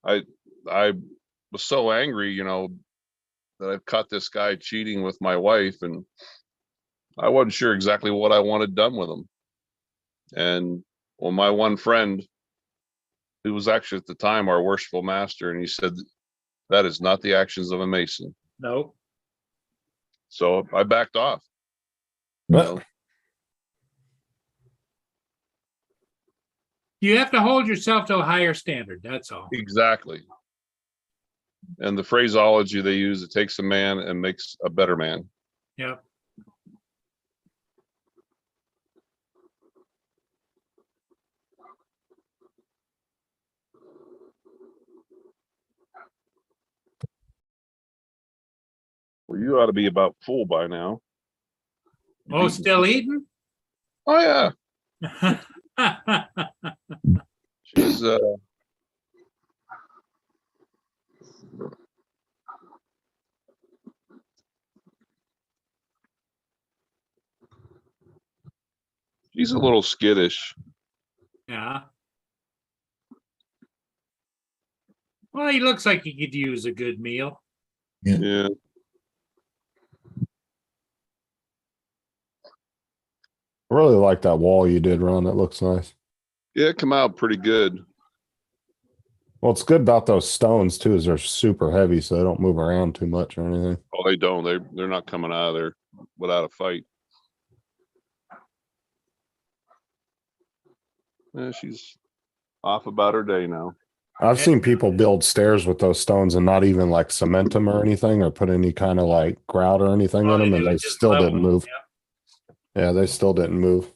I was so angry, you know, that I've caught this guy cheating with my wife, and I wasn't sure exactly what I wanted done with him. And well, my one friend, who was actually at the time our worshipful master, and he said, that is not the actions of a Mason. No. So I backed off. Well, You have to hold yourself to a higher standard. That's all. Exactly. And the phraseology they use, it takes a man and makes a better man. Yeah. Well, you ought to be about full by now. You've Oh, eaten- still eating? Oh yeah. She's she's a little skittish. Yeah. Well, he looks like he could use a good meal. Yeah. I really like that wall you did, Ron. That looks nice. Yeah, it come out pretty good. Well, it's good about those stones too, is they're super heavy, so they don't move around too much or anything. Oh, they don't. They're not coming out of there without a fight. Yeah, she's off about her day now. I've seen people build stairs with those stones and not even like cement them or anything, or put any kind of like grout or anything All in them, they and do they is just still level didn't them, move. yeah. Yeah, they still didn't move.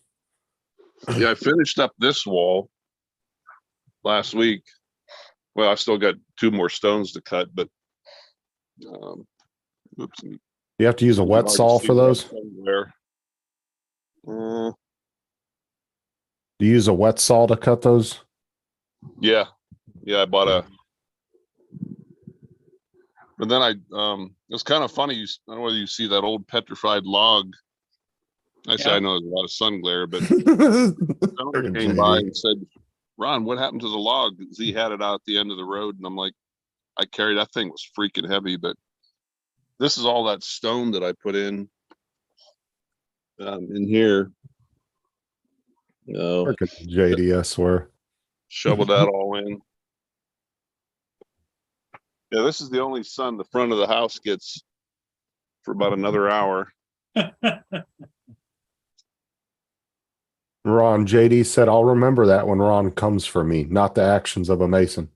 Yeah, I finished up this wall last week. Well, I still got 2 more stones to cut, but oops. You have to use a Hard wet to saw see for that those. somewhere. Do you use a wet saw to cut those? Yeah, I bought a. But then it was kind of funny. I don't know whether you see that old petrified log. I say Yeah. I know there's a lot of sun glare, but Look someone at came by JD. and said, "Ron, what happened to the log?" He had it out at the end of the road, and I'm like, "I carried that thing was freaking heavy." But this is all that stone that I put in here. Look at JD, I swear. Shoveled that all in. Yeah, this is the only sun the front of the house gets for about another hour. Ron, JD said, I'll remember that when Ron comes for me, not the actions of a Mason.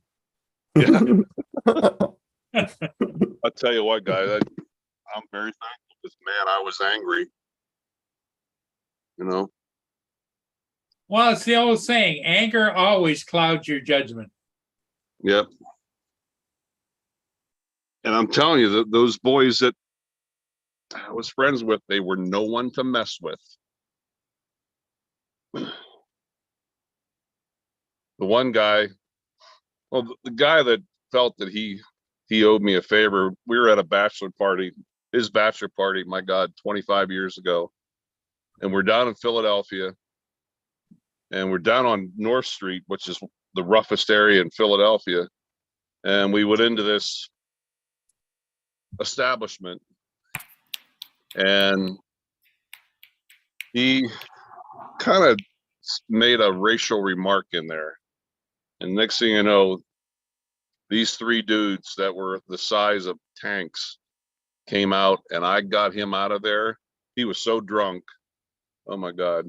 Yeah. I'll tell you what, guys, I'm very thankful because, man, I was angry. You know? Well, it's the old saying, anger always clouds your judgment. Yep. And I'm telling you, those boys that I was friends with, they were no one to mess with. The one guy, well, the guy that felt that he owed me a favor, we were at a bachelor party, his bachelor party, my God, 25 years ago. And we're down in Philadelphia. And we're down on North Street, which is the roughest area in Philadelphia. And we went into this establishment, and he kind of made a racial remark in there. And next thing you know, these 3 dudes that were the size of tanks came out, and I got him out of there. He was so drunk. Oh my God.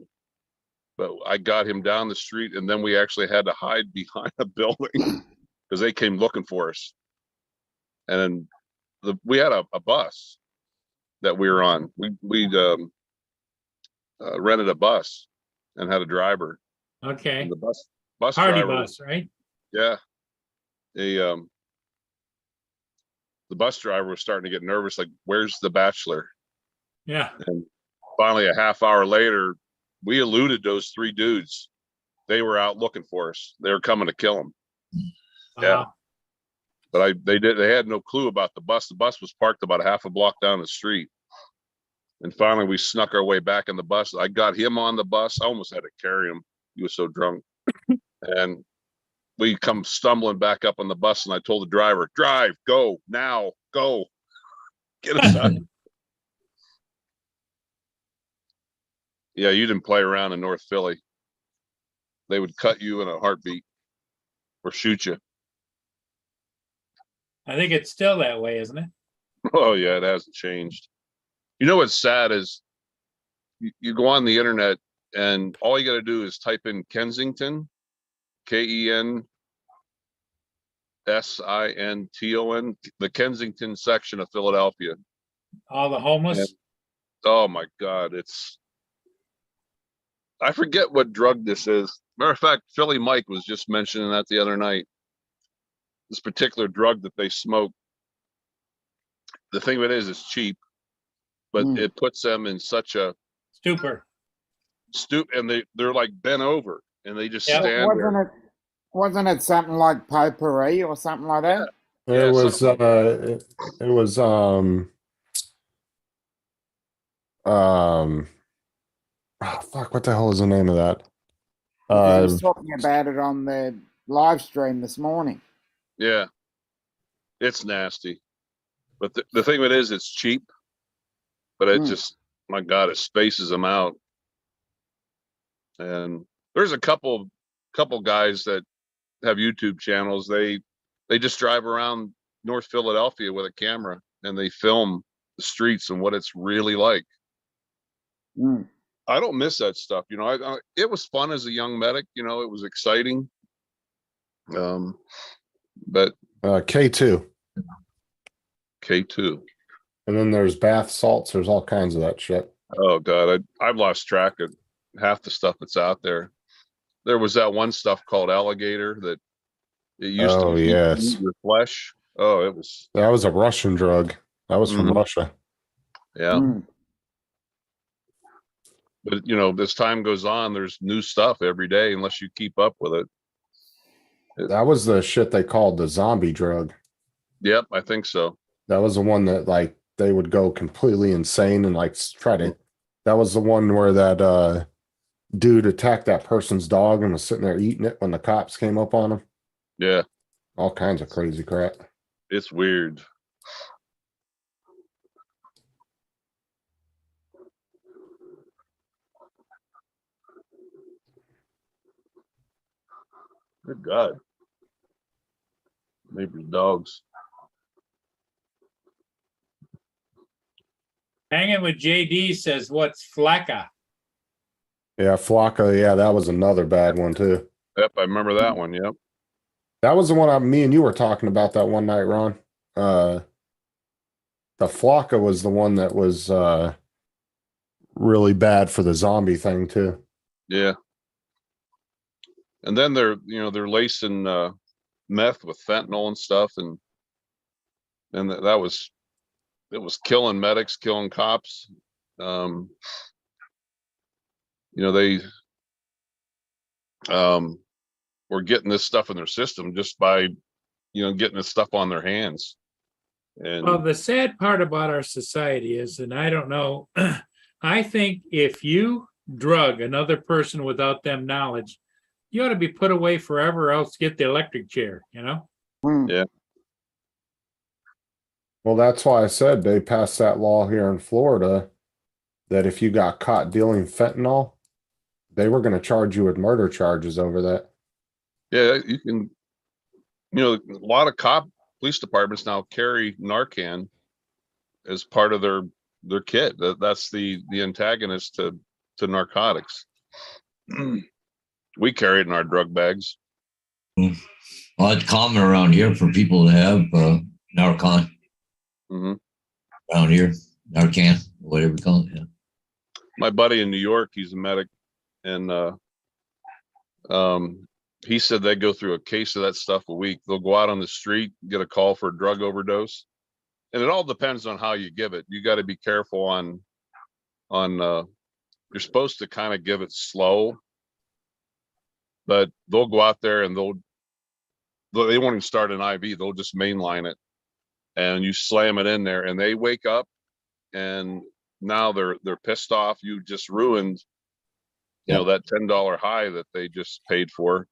But I got him down the street, and then we actually had to hide behind a building because they came looking for us. And we had a bus that we were on. We rented a bus and had a driver. Okay. And the bus Party driver, bus, right? yeah. The bus driver was starting to get nervous, like, where's the bachelor? Yeah. And finally, a half hour later, we eluded those 3 dudes. They were out looking for us. They were coming to kill him. Yeah. Wow. But they had no clue about the bus. The bus was parked about a half a block down the street. And finally we snuck our way back in the bus. I got him on the bus. I almost had to carry him. He was so drunk. And we come stumbling back up on the bus, and I told the driver, drive, go, now, go. Get us out. Yeah, you didn't play around in North Philly. They would cut you in a heartbeat or shoot you. I think it's still that way, isn't it? Oh yeah, it hasn't changed. You know what's sad is you go on the internet, and all you got to do is type in Kensington, KENSINTON, the Kensington section of Philadelphia. All the homeless. Oh my God, I forget what drug this is. Matter of fact, Philly Mike was just mentioning that the other night. This particular drug that they smoke. the thing of it is, it's cheap, but Mm. it puts them in such a Stupor. and they're like bent over and they just Yep. stand there. Wasn't it something like potpourri or something like that? It Yeah, was it was fuck, what the hell is the name of that? He Uh was talking about it on the live stream this morning. Yeah, it's nasty. But the thing of it is, it's cheap, but it Mm. just, my God, it spaces them out. And there's a couple guys that have YouTube channels. They just drive around North Philadelphia with a camera and they film the streets and what it's really like. Mm. I don't miss that stuff. You know, it was fun as a young medic. You know, it was exciting. But K2. K2. And then there's bath salts, there's all kinds of that shit. Oh God, I've lost track of half the stuff that's out there. There was that one stuff called alligator that it used Oh, to eat yes. your flesh. Oh, it was, That was a Russian drug. That was from Mhm. Russia. yeah. Mm. But you know, as time goes on, there's new stuff every day unless you keep up with it. That was the shit they called the zombie drug. Yep, I think so. That was the one that like they would go completely insane and like try to. That was the one where that dude attacked that person's dog and was sitting there eating it when the cops came up on him. Yeah, All kinds of crazy crap. it's weird. Good God. Neighbor's dogs. Hanging with JD says, what's flakka? Yeah, Flocka. Yeah, that was another bad one too. Yep, I remember that one. Yep. That was the one me and you were talking about that one night, Ron. The Flocka was the one that was really bad for the zombie thing too. Yeah. And then they're lacing meth with fentanyl and stuff, and that was, it was killing medics, killing cops. They were getting this stuff in their system just by getting this stuff on their hands. And Well, the sad part about our society is, and I don't know, I think if you drug another person without them knowledge, you ought to be put away forever, or else get the electric chair, you know? Mm. Yeah. Well, that's why I said they passed that law here in Florida that if you got caught dealing fentanyl, they were going to charge you with murder charges over that. yeah, you can, a lot of police departments now carry Narcan as part of their kit. That's the antagonist to narcotics. We carry it in our drug bags. Well, it's common around here for people to have Narcan Hmm. around here. Narcan, whatever we call it. Yeah. My buddy in New York, he's a medic, and he said they go through a case of that stuff a week. They'll go out on the street, get a call for a drug overdose, and it all depends on how you give it. You got to be careful on you're supposed to kind of give it slow, but they'll go out there and they won't even start an IV. They'll just mainline it, and you slam it in there, and they wake up, and now they're pissed off. You just ruined, that $10 high that they just paid for,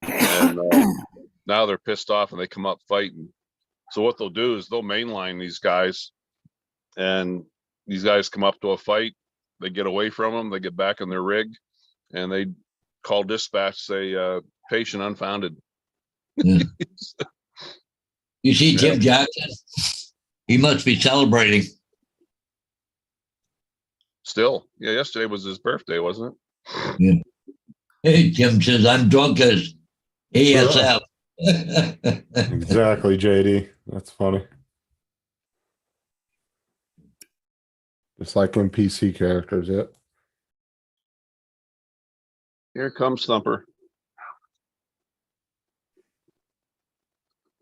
and now they're pissed off and they come up fighting. So what they'll do is they'll mainline these guys, and these guys come up to a fight. They get away from them. They get back in their rig, and they call dispatch, say patient unfounded. Yeah. You see Jim Jackson? He must be celebrating. Still, yeah. Yesterday was his birthday, wasn't it? Hey, Jim says, I'm drunk as ASF. Exactly, JD. That's funny. Just like NPC characters, yeah. Here comes Thumper.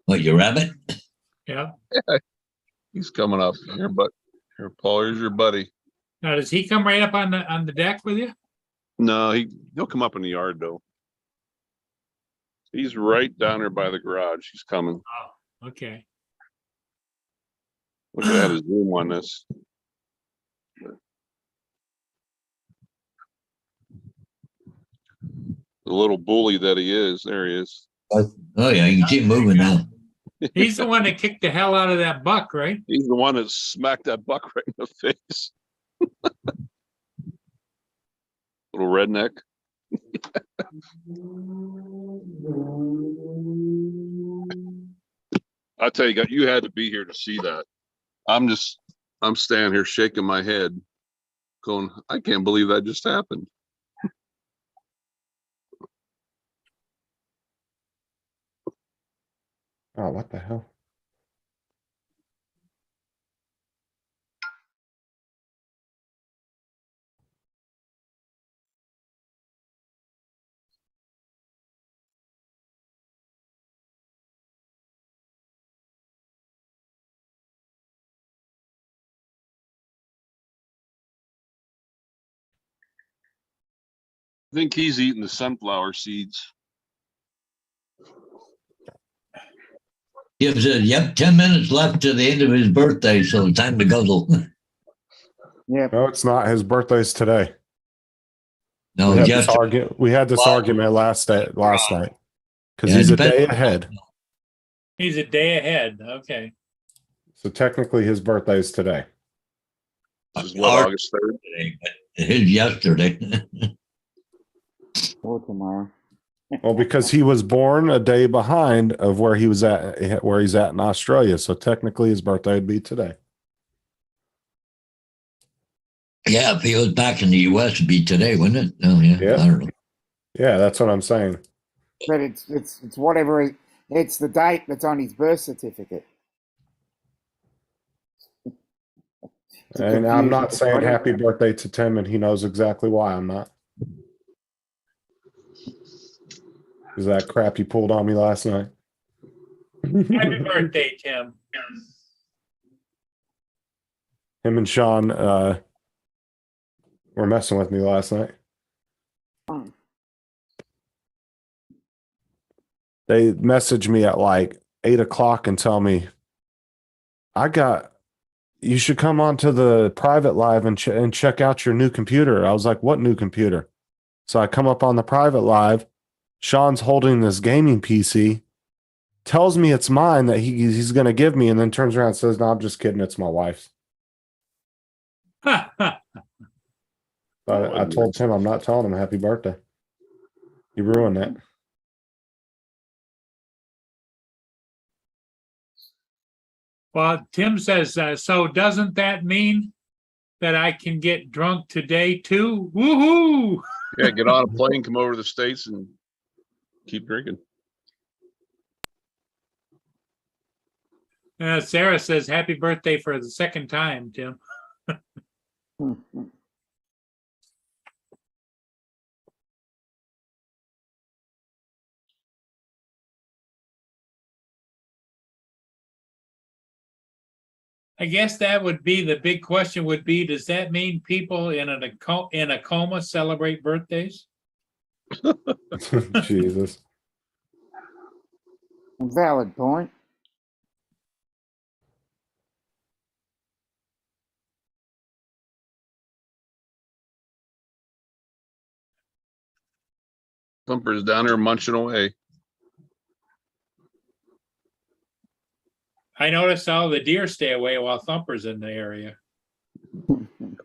What, your rabbit? Yeah. He's coming up here, but here, Paul, here's your buddy. Now, does he come right up on the deck with you? No, he'll come up in the yard though. He's right down there by the garage. He's coming. Oh, okay. Wish I had a zoom on this. The little bully that he is. There he is. Oh yeah, you can keep moving now. He's the one that kicked the hell out of that buck, right? He's the one that smacked that buck right in the face. Little redneck. I tell you, you had to be here to see that. I'm standing here shaking my head, going, I can't believe that just happened. Oh, what the hell? I think he's eating the sunflower seeds. Gives it, yep, 10 minutes left to the end of his birthday, so time to guzzle. Yeah. No, it's not. His birthday's today. No, We had Jeff, we had this Wow. argument last night because Yeah, he's a depends- day ahead. He's a day ahead. Okay. So technically, his birthday's today. Which is what, Our- August 3rd? but his yesterday. Or tomorrow. Well, because he was born a day behind of where he's at in Australia. So technically, his birthday would be today. Yeah, if he was back in the US, it'd be today, wouldn't it? Oh yeah, Yeah. I don't know. Yeah, that's what I'm saying. But it's whatever. It's the date that's on his birth certificate. To And I'm confuse not saying everybody. happy birthday to Tim, and he knows exactly why I'm not. Is that crap you pulled on me last night? Happy birthday, Tim. Him and Sean were messing with me last night. They messaged me at like 8 o'clock and tell me, you should come onto the private live and check out your new computer. I was like, what new computer? So I come up on the private live. Sean's holding this gaming PC, tells me it's mine that he's going to give me, and then turns around and says, no, I'm just kidding. It's my wife's. I told Tim I'm not telling him happy birthday. You ruined that. Well, Tim says, so doesn't that mean that I can get drunk today too? Woohoo! Yeah, get on a plane, come over to the States and keep drinking. Sarah says, happy birthday for the second time, Tim. I guess that would be the big question would be, does that mean people in a coma celebrate birthdays? Jesus. Valid point. Thumper's down there munching away. I noticed all the deer stay away while Thumper's in the area.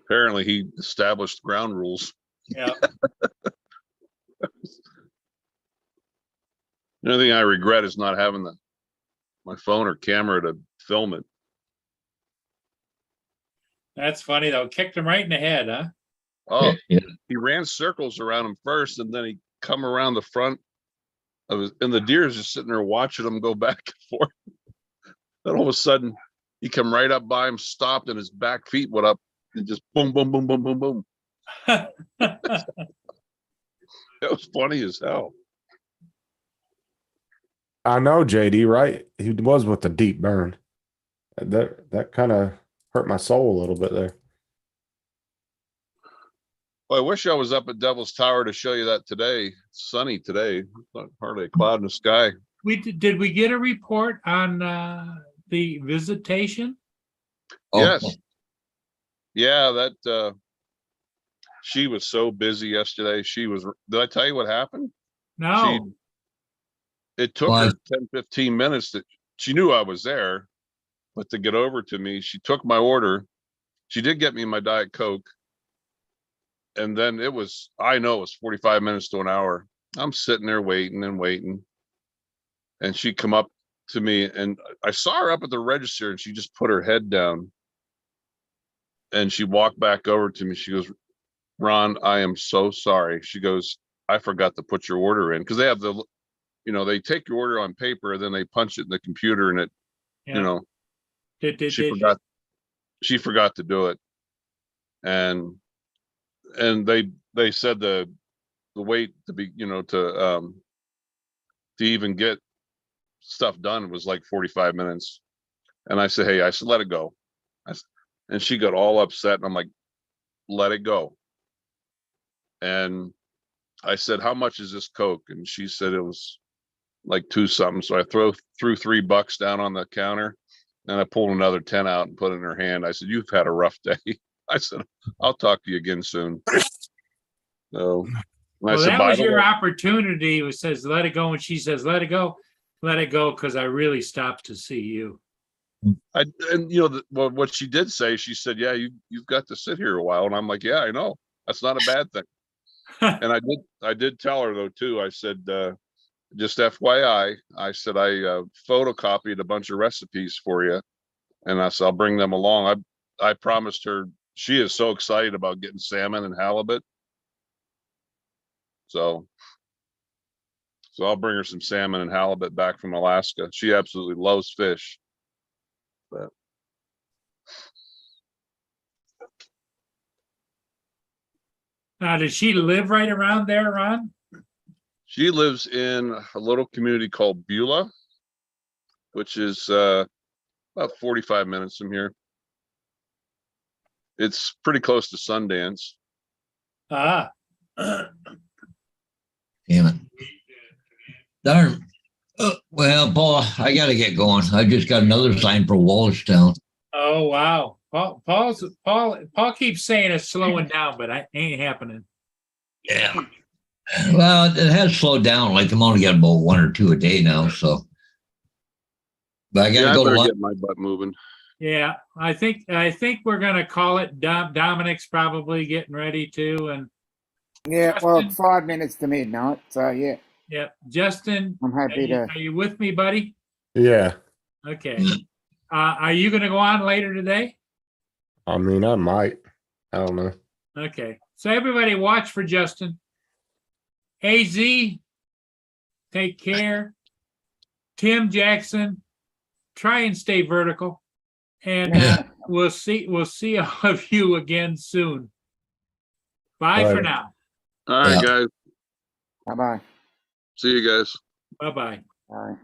Apparently he established ground rules. Yeah. The only thing I regret is not having my phone or camera to film it. That's funny though. Kicked him right in the head, huh? Oh, Yeah. he ran circles around him first, and then he come around the front of his, and the deer is just sitting there watching him go back and forth. Then all of a sudden, he come right up by him, stopped, and his back feet went up, and just boom, boom, boom, boom, boom, boom. That was funny as hell. I know, JD, right? He was with the deep burn. That kind of hurt my soul a little bit there. Well, I wish I was up at Devil's Tower to show you that today. It's sunny today. Not hardly a cloud in the sky. Did we get a report on the visitation? Oh, Yes. Yeah, that she was so busy yesterday. Did I tell you what happened? No. It took Why? her 10, 15 minutes that she knew I was there, but to get over to me, she took my order. She did get me my Diet Coke. And then I know it was 45 minutes to an hour. I'm sitting there waiting and waiting. And she come up to me and I saw her up at the register and she just put her head down. And she walked back over to me. She goes, Ron, I am so sorry. She goes, I forgot to put your order in. Cause they have they take your order on paper, then they punch it in the computer and Yeah. she forgot to do it. And they said the wait to be, to even get stuff done was like 45 minutes. And I said, hey, let it go. And she got all upset and I'm like, let it go. And I said, how much is this Coke? And she said it was like 2 something. So I threw $3 down on the counter and I pulled another 10 out and put it in her hand. I said, you've had a rough day. I said, I'll talk to you again soon. So Well, that was your opportunity. It says, let it go. And she says, let it go, because I really stopped to see you. What she did say, she said, yeah, you've got to sit here a while. And I'm like, yeah, I know. That's not a bad thing. And I did tell her though, too. I said, just FYI, I said, I photocopied a bunch of recipes for you. And I said, I'll bring them along. I promised her, she is so excited about getting salmon and halibut. So I'll bring her some salmon and halibut back from Alaska. She absolutely loves fish. But Now, does she live right around there, Ron? she lives in a little community called Beulah, which is about 45 minutes from here. It's pretty close to Sundance. Ah. damn it. Darn. Well, Paul, I got to get going. I just got another sign for Wallerstown. Oh, wow. Paul keeps saying it's slowing down, but it ain't happening. Yeah. Well, it has slowed down. Like I'm only got about 1 or 2 a day now. So, but I got to I go to better lunch. get my butt moving. Yeah, I think we're gonna call it. Dominic's probably getting ready to, and Yeah, well, Justin? it's 5 minutes to midnight, so yeah, yeah, Justin, I'm happy to. are you with me, buddy? Yeah. Okay. Are you gonna go on later today? I mean, I might. I don't know. Okay, so everybody watch for Justin. AZ, take care. Tim Jackson, try and stay vertical. And Yeah. we'll see all of you again soon. Bye Bye. for now. All right, Yeah. guys. Bye bye. See you guys. Bye-bye. Bye.